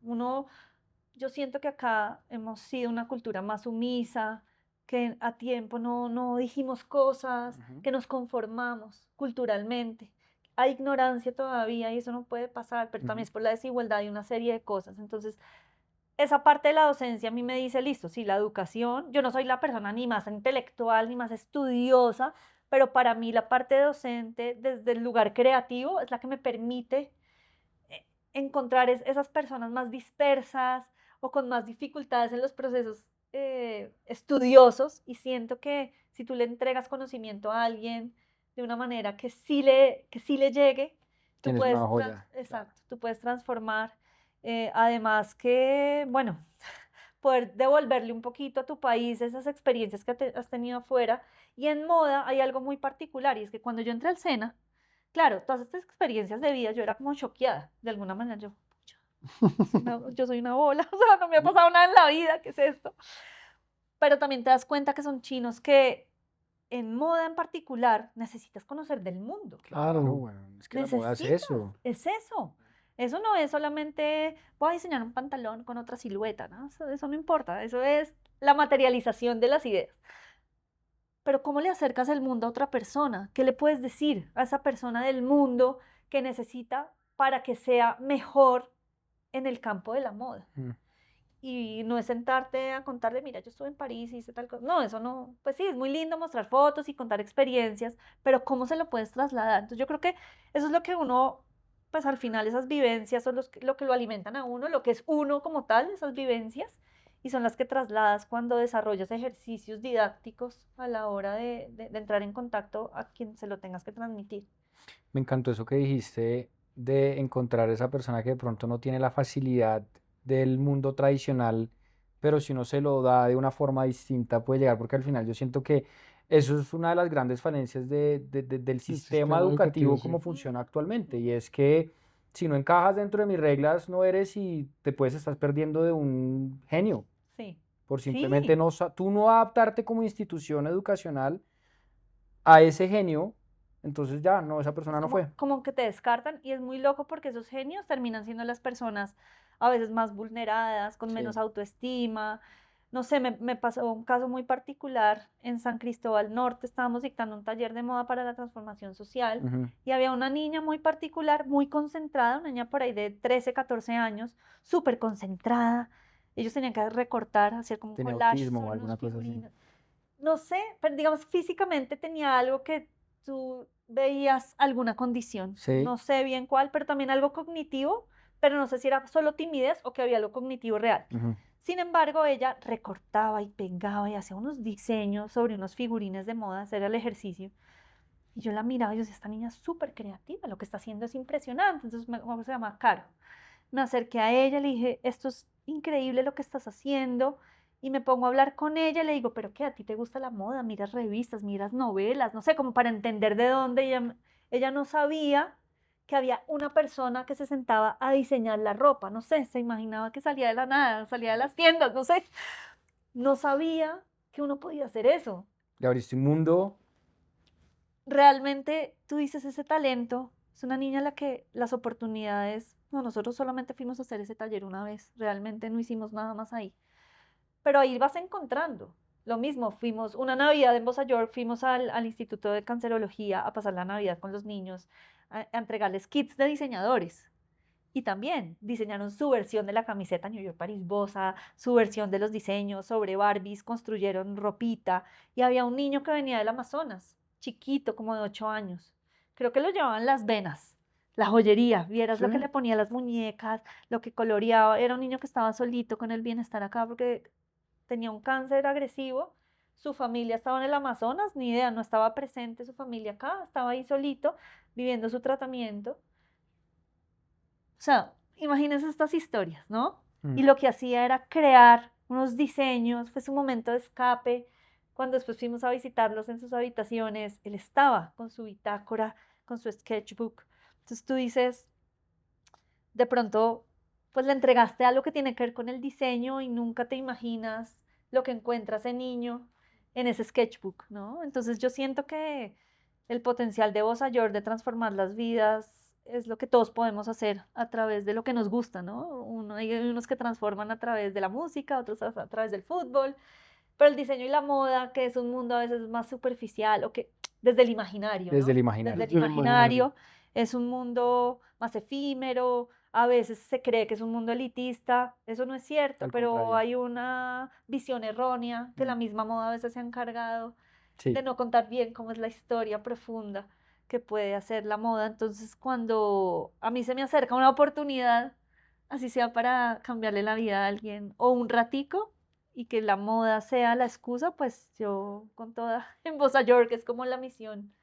Yo siento que acá hemos sido una cultura más sumisa, que a tiempo no dijimos cosas, Ujú. que nos conformamos culturalmente. Hay ignorancia todavía y eso no puede pasar, pero también Ujú. es por la desigualdad y una serie de cosas. Entonces, esa parte de la docencia a mí me dice, listo, sí, la educación, yo no soy la persona ni más intelectual ni más estudiosa, pero para mí la parte docente desde el lugar creativo es la que me permite encontrar esas personas más dispersas o con más dificultades en los procesos estudiosos, y siento que si tú le entregas conocimiento a alguien de una manera que sí le llegue, tú Tienes una puedes, joya, claro. exacto, tú puedes transformar. Además que, bueno, poder devolverle un poquito a tu país esas experiencias que has tenido afuera. Y en moda hay algo muy particular, y es que cuando yo entré al SENA, claro, todas estas experiencias de vida, yo era como choqueada, de alguna manera yo, "Pucha, yo soy una bola, o sea, no me ha pasado nada en la vida, ¿qué es esto?". Pero también te das cuenta que son chinos que en moda en particular necesitas conocer del mundo, Claro, Claro. bueno, es que la moda es necesitas, eso. es eso. Eso no es solamente voy a diseñar un pantalón con otra silueta, ¿no? Eso no importa, eso es la materialización de las ideas. Pero ¿cómo le acercas el mundo a otra persona? ¿Qué le puedes decir a esa persona del mundo que necesita para que sea mejor en el campo de la moda? Mm. Y no es sentarte a contarle, mira, yo estuve en París y hice tal cosa. No, eso no, pues sí, es muy lindo mostrar fotos y contar experiencias, pero ¿cómo se lo puedes trasladar? Entonces yo creo que eso es lo que uno, pues al final esas vivencias son lo que lo alimentan a uno, lo que es uno como tal, esas vivencias, y son las que trasladas cuando desarrollas ejercicios didácticos a la hora de entrar en contacto a quien se lo tengas que transmitir. Me encantó eso que dijiste de encontrar esa persona que de pronto no tiene la facilidad del mundo tradicional, pero si uno se lo da de una forma distinta puede llegar, porque al final yo siento que eso es una de las grandes falencias del El sistema sistema educativo, educativo sí. como funciona actualmente, y es que si no encajas dentro de mis reglas, no eres y te puedes estar perdiendo de un genio, Sí, por simplemente sí. no, tú no adaptarte como institución educacional a ese genio, entonces ya, no, esa persona no fue. Como que te descartan y es muy loco porque esos genios terminan siendo las personas a veces más vulneradas, con menos Sí. autoestima. No sé, me pasó un caso muy particular en San Cristóbal Norte, estábamos dictando un taller de moda para la transformación social Ujú. y había una niña muy particular, muy concentrada, una niña por ahí de 13, 14 años, súper concentrada. Ellos tenían que recortar, hacer como un Tenía collage autismo o sobre unos alguna cosa así. figurinos. No sé, pero digamos físicamente tenía algo que tú veías alguna condición, Sí. no sé bien cuál, pero también algo cognitivo, pero no sé si era solo timidez o que había algo cognitivo real. Ujú. Sin embargo, ella recortaba y pegaba y hacía unos diseños sobre unos figurines de moda, ese era el ejercicio. Y yo la miraba y yo decía, esta niña es súper creativa, lo que está haciendo es impresionante. Entonces, ¿cómo se llama? Caro. Me acerqué a ella, le dije, esto es increíble lo que estás haciendo. Y me pongo a hablar con ella y le digo, pero ¿qué? ¿A ti te gusta la moda? Miras revistas, miras novelas, no sé, como para entender de dónde ella no sabía que había una persona que se sentaba a diseñar la ropa, no sé, se imaginaba que salía de la nada, salía de las tiendas, no sé, no sabía que uno podía hacer eso. Le abriste un mundo. Realmente tú dices ese talento, es una niña a la que las oportunidades, no, nosotros solamente fuimos a hacer ese taller una vez, realmente no hicimos nada más ahí, pero ahí vas encontrando. Lo mismo, fuimos una Navidad en Bosa York, fuimos al Instituto de Cancerología a pasar la Navidad con los niños, a entregarles kits de diseñadores. Y también diseñaron su versión de la camiseta New York Paris Bosa, su versión de los diseños sobre Barbies, construyeron ropita. Y había un niño que venía del Amazonas, chiquito, como de 8 años. Creo que lo llevaban las venas, la joyería. Vieras Sí. lo que le ponía a las muñecas, lo que coloreaba. Era un niño que estaba solito con el bienestar acá porque tenía un cáncer agresivo. Su familia estaba en el Amazonas, ni idea, no estaba presente su familia acá, estaba ahí solito, viviendo su tratamiento. O sea, imagínense estas historias, ¿no? Mm. Y lo que hacía era crear unos diseños, fue su momento de escape. Cuando después fuimos a visitarlos en sus habitaciones, él estaba con su bitácora, con su sketchbook. Entonces tú dices, de pronto, pues le entregaste algo que tiene que ver con el diseño y nunca te imaginas lo que encuentra ese niño en ese sketchbook, ¿no? Entonces yo siento que el potencial de Bossa York de transformar las vidas es lo que todos podemos hacer a través de lo que nos gusta, ¿no? Hay unos que transforman a través de la música, otros a través del fútbol, pero el diseño y la moda, que es un mundo a veces más superficial, o que desde el imaginario, Desde el ¿no? imaginario. Desde el Desde el imaginario. imaginario es un mundo más efímero, a veces se cree que es un mundo elitista, eso no es cierto, Al pero contrario. hay una visión errónea que la Mm. misma moda a veces se ha encargado de Sí. no contar bien cómo es la historia profunda que puede hacer la moda. Entonces, cuando a mí se me acerca una oportunidad, así sea para cambiarle la vida a alguien o un ratico, y que la moda sea la excusa, pues yo con toda en Bossa York es como la misión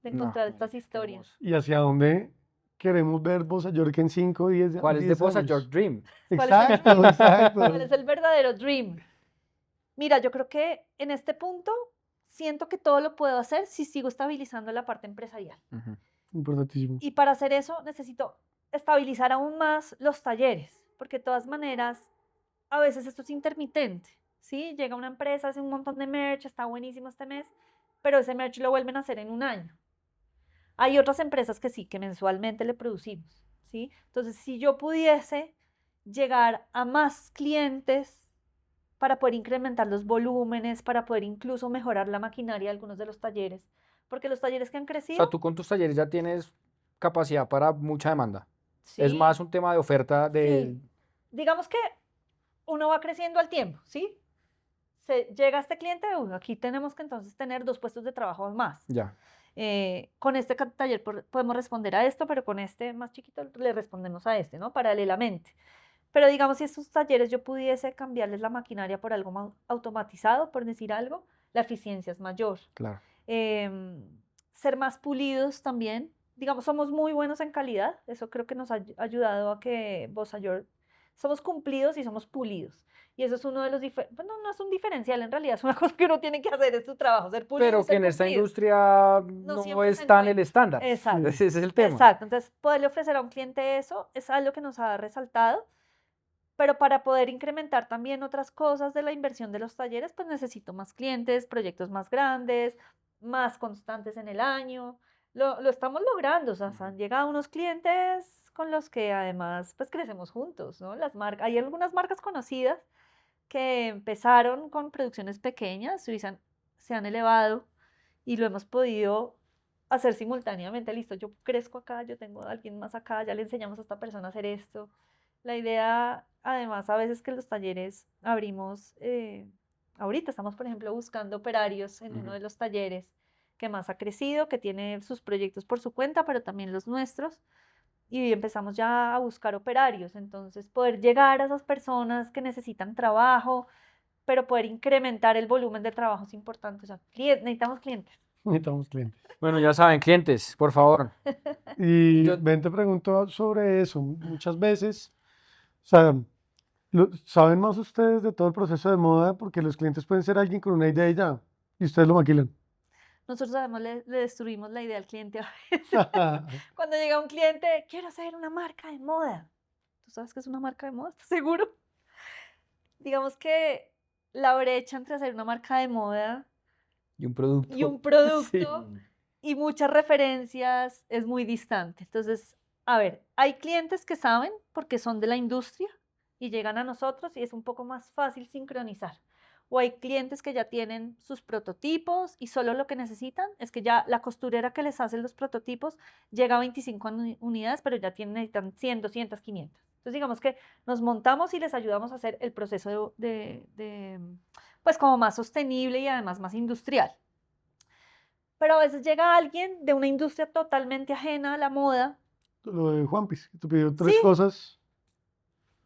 de No, encontrar estas marica, qué historias. hermoso. ¿Y hacia dónde queremos ver Bossa York en 5 o 10, ¿Cuál es de 10 Bossa York años? Dream? ¿Cuál es el Exacto, dream? exacto. ¿Cuál es el verdadero dream? Mira, yo creo que en este punto siento que todo lo puedo hacer si sigo estabilizando la parte empresarial. Ujú. Importantísimo. Y para hacer eso necesito estabilizar aún más los talleres, porque de todas maneras, a veces esto es intermitente, ¿sí? Llega una empresa, hace un montón de merch, está buenísimo este mes, pero ese merch lo vuelven a hacer en un año. Hay otras empresas que sí, que mensualmente le producimos, ¿sí? Entonces, si yo pudiese llegar a más clientes para poder incrementar los volúmenes, para poder incluso mejorar la maquinaria de algunos de los talleres, porque los talleres que han O sea, crecido, tú con tus talleres ya tienes capacidad para mucha demanda. Es más sí, un tema de oferta de... sí, digamos que uno va creciendo al tiempo, ¿sí? Llega este cliente, aquí tenemos que entonces tener 2 puestos de trabajo más. Ya, Con este taller podemos responder a esto, pero con este más chiquito le respondemos a este, ¿no? Paralelamente. Pero digamos, si estos talleres yo pudiese cambiarles la maquinaria por algo más automatizado, por decir algo, la eficiencia es mayor. claro. Em, Ser más pulidos también. Digamos, somos muy buenos en calidad. Eso creo que nos ha ayudado a que Bossayol somos cumplidos y somos pulidos. Y eso es uno de los bueno, no es un diferencial, en realidad es una cosa que uno tiene que hacer, es su trabajo, ser pulido y Pero que ser en esta cumplido. industria No no siempre se está en el encuentra. estándar. Exacto. Ese es el tema. Exacto, entonces poderle ofrecer a un cliente eso es algo que nos ha resaltado, pero para poder incrementar también otras cosas de la inversión de los talleres, pues necesito más clientes, proyectos más grandes, más constantes en el año. Lo estamos logrando, o sea, han llegado unos clientes con los que además pues crecemos juntos, ¿no? Hay algunas marcas conocidas que empezaron con producciones pequeñas, se han elevado y lo hemos podido hacer simultáneamente. Listo, yo crezco acá, yo tengo a alguien más acá, ya le enseñamos a esta persona a hacer esto. La idea, además, a veces que los talleres abrimos, ahorita estamos, por ejemplo, buscando operarios en uno de los talleres que más ha crecido, que tiene sus proyectos por su cuenta, pero también los nuestros. Y empezamos ya a buscar operarios, entonces poder llegar a esas personas que necesitan trabajo, pero poder incrementar el volumen de trabajo es importante. O sea, necesitamos clientes. Necesitamos clientes. Bueno, ya saben, clientes, por favor. Y Yo, ven, te pregunto sobre eso. Muchas veces, o sea, ¿saben más ustedes de todo el proceso de moda? Porque los clientes pueden ser alguien con una idea y ya, y ustedes lo maquilan. Nosotros además le destruimos la idea al cliente a veces. Cuando llega un cliente, quiero hacer una marca de moda. ¿Tú sabes qué es una marca de moda? ¿Estás seguro? Digamos que la brecha entre hacer una marca de moda y un producto. y un Sí. producto y muchas referencias es muy distante. Entonces, a ver, hay clientes que saben porque son de la industria y llegan a nosotros y es un poco más fácil sincronizar. O hay clientes que ya tienen sus prototipos y solo lo que necesitan es que ya la costurera que les hace los prototipos llega a 25 unidades, pero ya necesitan 100, 200, 500. Entonces, digamos que nos montamos y les ayudamos a hacer el proceso pues como más sostenible y además más industrial. Pero a veces llega alguien de una industria totalmente ajena a la moda. Lo de Juanpis, que te pidió 3 Sí, cosas.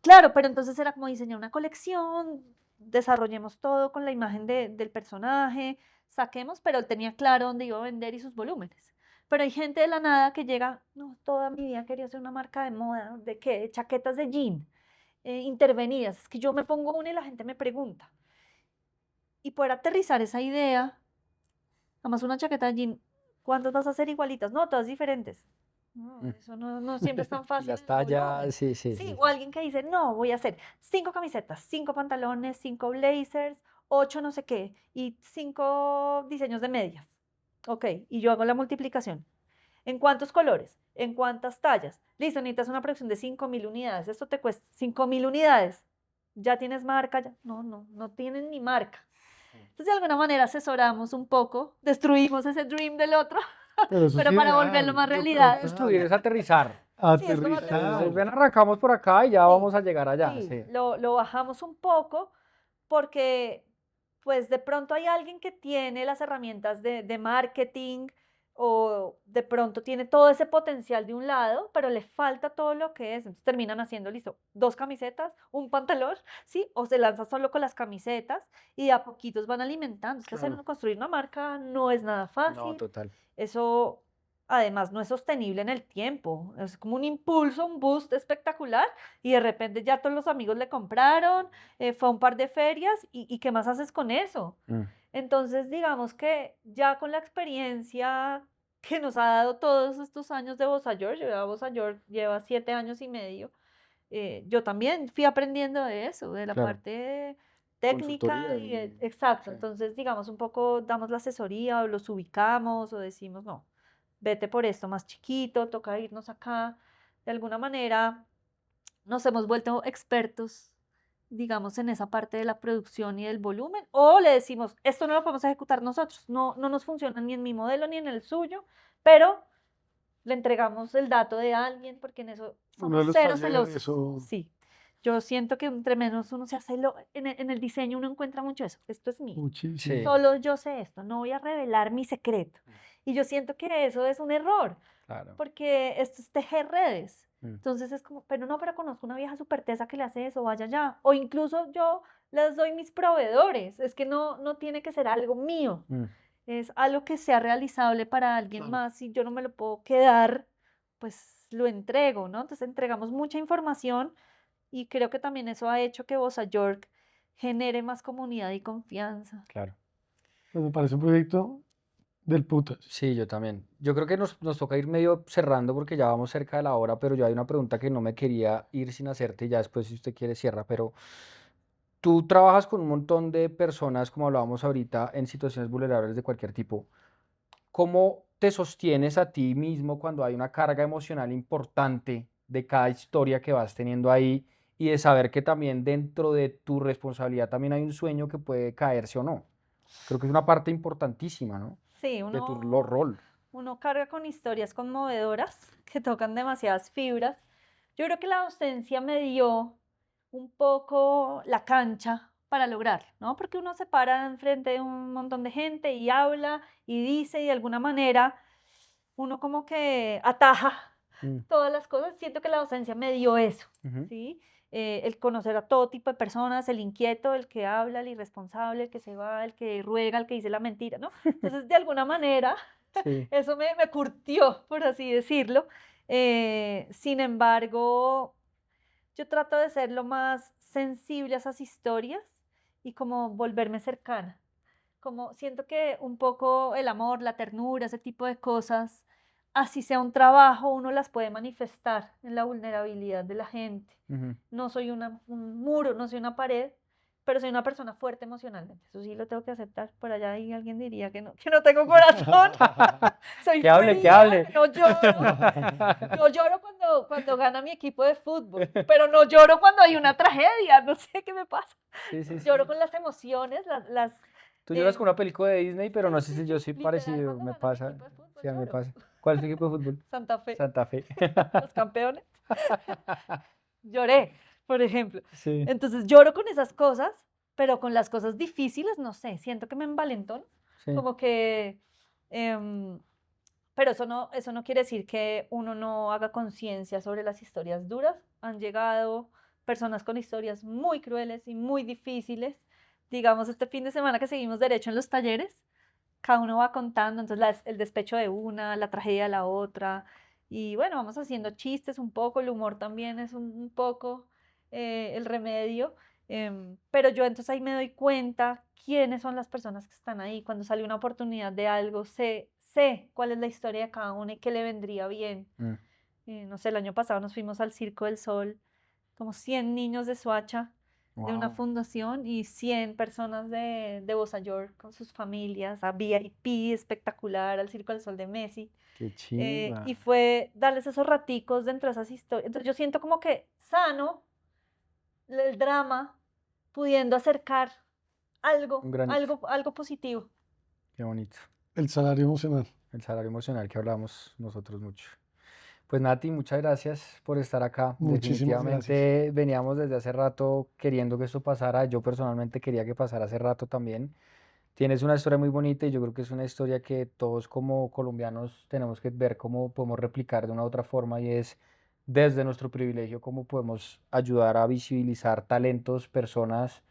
claro, pero entonces era como diseñar una colección, desarrollemos todo con la imagen del personaje, saquemos, pero él tenía claro dónde iba a vender y sus volúmenes. Pero hay gente de la nada que llega, no, toda mi vida quería hacer una marca de moda, ¿de qué? De chaquetas de jean, intervenidas. Es que yo me pongo una y la gente me pregunta. Y poder aterrizar esa idea, además una chaqueta de jean, ¿cuántas vas a hacer igualitas? No, todas diferentes. No, eso no siempre es tan Y fácil las en el tallas, volumen. sí, sí, Sí, sí. o alguien que dice, no, voy a hacer 5 camisetas, 5 pantalones, 5 blazers, 8 no sé qué, y 5 diseños de medias. Ok, y yo hago la multiplicación. ¿En cuántos colores? ¿En cuántas tallas? Listo, necesitas una producción de 5.000 unidades. Esto te cuesta 5.000 unidades. ¿Ya tienes marca? Ya. No tienen ni marca. Entonces, de alguna manera asesoramos un poco, destruimos ese dream del otro, Pero eso es pero para volverlo ideal. más Yo creo que realidad. estudiar es aterrizar. Sí, es como Entonces, aterrizar. Aterrizar. ven, arrancamos por acá y ya Sí, vamos a llegar allá. sí, Sí. lo bajamos un poco porque pues de pronto hay alguien que tiene las herramientas de marketing o de pronto tiene todo ese potencial de un lado, pero le falta todo lo que es. Entonces terminan haciendo, listo, 2 camisetas, un pantalón, ¿sí? O se lanza solo con las camisetas y de a poquitos van alimentando. Es que Claro. construir una marca no es nada No, fácil. total. Eso además no es sostenible en el tiempo. Es como un impulso, un boost espectacular y de repente ya todos los amigos le compraron, fue a un par de ferias y ¿qué más haces con eso? Entonces, digamos que ya con la experiencia que nos ha dado todos estos años de Bossayol, Bossayol lleva 7 años y medio, yo también fui aprendiendo de eso, de la Claro. parte técnica Consultoría y y... exacto. sí. Entonces, digamos, un poco damos la asesoría o los ubicamos o decimos, no, vete por esto más chiquito, toca irnos acá. de alguna manera nos hemos vuelto expertos, digamos, en esa parte de la producción y del volumen, o le decimos, esto no lo podemos ejecutar nosotros, no nos funciona ni en mi modelo ni en el suyo, pero le entregamos el dato de alguien, porque en eso Uno de somos los cero talleres, celosos. Sí, yo siento que entre menos uno se hace, en el diseño uno encuentra mucho eso, esto es mío, muchísimo. Sí. solo yo sé esto, no voy a revelar mi secreto. Y yo siento que eso es un error, Claro. porque esto es tejer redes. Mm. Entonces es como, pero no, pero conozco una vieja súper tesa que le hace eso, vaya allá. O incluso yo les doy mis proveedores, es que no tiene que ser algo mío, Mm. es algo que sea realizable para alguien Claro. más. Si yo no me lo puedo quedar, pues lo entrego, ¿no? Entonces entregamos mucha información y creo que también eso ha hecho que Bossa York genere más comunidad y confianza. Claro. Pues me parece un proyecto del putas. Sí, yo también. Yo creo que nos toca ir medio cerrando porque ya vamos cerca de la hora, pero yo hay una pregunta que no me quería ir sin hacerte y ya después si usted quiere cierra, pero tú trabajas con un montón de personas, como hablábamos ahorita, en situaciones vulnerables de cualquier tipo. ¿Cómo te sostienes a ti mismo cuando hay una carga emocional importante de cada historia que vas teniendo ahí y de saber que también dentro de tu responsabilidad también hay un sueño que puede caerse o no? Creo que es una parte importantísima, ¿no? Sí, De tu uno, rol. uno carga con historias conmovedoras que tocan demasiadas fibras. Yo creo que la ausencia me dio un poco la cancha para lograrlo, ¿no? Porque uno se para enfrente de un montón de gente y habla y dice y de alguna manera uno como que ataja Mm, todas las cosas. Siento que la docencia me dio eso, ujú. ¿sí? El conocer a todo tipo de personas, el inquieto, el que habla, el irresponsable, el que se va, el que ruega, el que dice la mentira, ¿no? Entonces, de alguna manera, Sí, eso me curtió, por así decirlo. Sin embargo, yo trato de ser lo más sensible a esas historias y como volverme cercana. Como siento que un poco el amor, la ternura, ese tipo de cosas, así sea un trabajo, uno las puede manifestar en la vulnerabilidad de la gente. ujú. No soy un muro, no soy una pared, pero soy una persona fuerte emocionalmente. Eso sí lo tengo que aceptar. Por allá ahí alguien diría que no tengo corazón. Soy Que hable, que fría, hable. no lloro. Yo lloro cuando gana mi equipo de fútbol, pero no lloro cuando hay una tragedia. No sé qué me pasa. Sí, sí, sí. Lloro con las emociones, Tú lloras con em, una película de Disney, pero no sí, sé sí, si yo sí, soy literal, parecido, cuando me gana mi pasa. equipo de fútbol Sí, a mí me lloro. pasa. ¿Cuál es tu equipo de fútbol? Santa Fe, Santa Fe. los campeones. Lloré, por ejemplo. Sí, Entonces lloro con esas cosas, pero con las cosas difíciles, no sé, siento que me envalentono, sí. como que, em, pero eso no quiere decir que uno no haga conciencia sobre las historias duras. Han llegado personas con historias muy crueles y muy difíciles. Digamos, este fin de semana que seguimos derecho en los talleres, cada uno va contando, entonces el despecho de una, la tragedia de la otra, y bueno, vamos haciendo chistes un poco, el humor también es un poco el remedio, pero yo entonces ahí me doy cuenta quiénes son las personas que están ahí, cuando sale una oportunidad de algo, sé cuál es la historia de cada uno y qué le vendría bien. Mm. No sé, el año pasado nos fuimos al Circo del Sol, como 100 niños de Soacha, de una Wow, fundación y 100 personas de Bossa York con sus familias, a VIP espectacular, al Circo del Sol de Messi. qué chimba. Y fue darles esos raticos dentro de esas historias. Entonces yo siento como que sano el drama, pudiendo acercar Un granito. algo positivo. Qué bonito. El salario emocional. El salario emocional que hablamos nosotros mucho. Pues Nati, muchas gracias por estar acá. Muchísimas gracias. Definitivamente veníamos desde hace rato queriendo que esto pasara. Yo personalmente quería que pasara hace rato también. Tienes una historia muy bonita y yo creo que es una historia que todos como colombianos tenemos que ver cómo podemos replicar de una u otra forma y es desde nuestro privilegio cómo podemos ayudar a visibilizar talentos, personas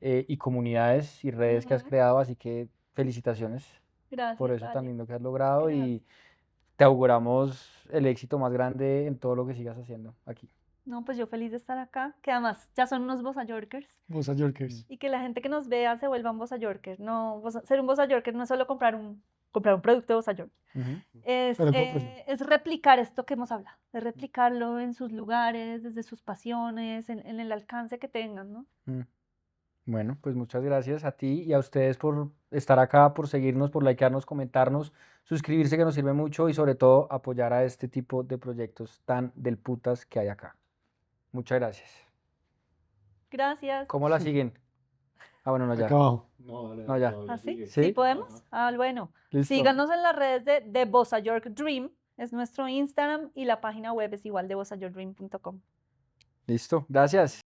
y comunidades y redes que has Ujú. creado. Así que felicitaciones por Gracias, eso tan Alex. lindo que has logrado Gracias. y te auguramos el éxito más grande en todo lo que sigas haciendo aquí. No, pues yo feliz de estar acá, que además ya son unos Bossa Yorkers. Bossa Yorkers. Y que la gente que nos vea se vuelva un Bossa Yorker. No, ser un Bossa Yorker no es solo comprar un producto de Bossa York. Ujú. Pero cómprenlo. Es replicar esto que hemos hablado, es replicarlo en sus lugares, desde sus pasiones, en el alcance que tengan, ¿no? Mm. Bueno, pues muchas gracias a ti y a ustedes por estar acá, por seguirnos, por likearnos, comentarnos, suscribirse que nos sirve mucho y sobre todo apoyar a este tipo de proyectos tan del putas que hay acá. Muchas gracias. Gracias. ¿Cómo la siguen? Ah, bueno, no, Acá ya. abajo. No, dale, No, ya. todavía ¿Así? sigue. ¿Sí ¿Sí? podemos? Ah, bueno. Listo. Síganos en las redes de Bossa York Dream, es nuestro Instagram y la página web es igual de bossayorkdream.com. Listo. Gracias.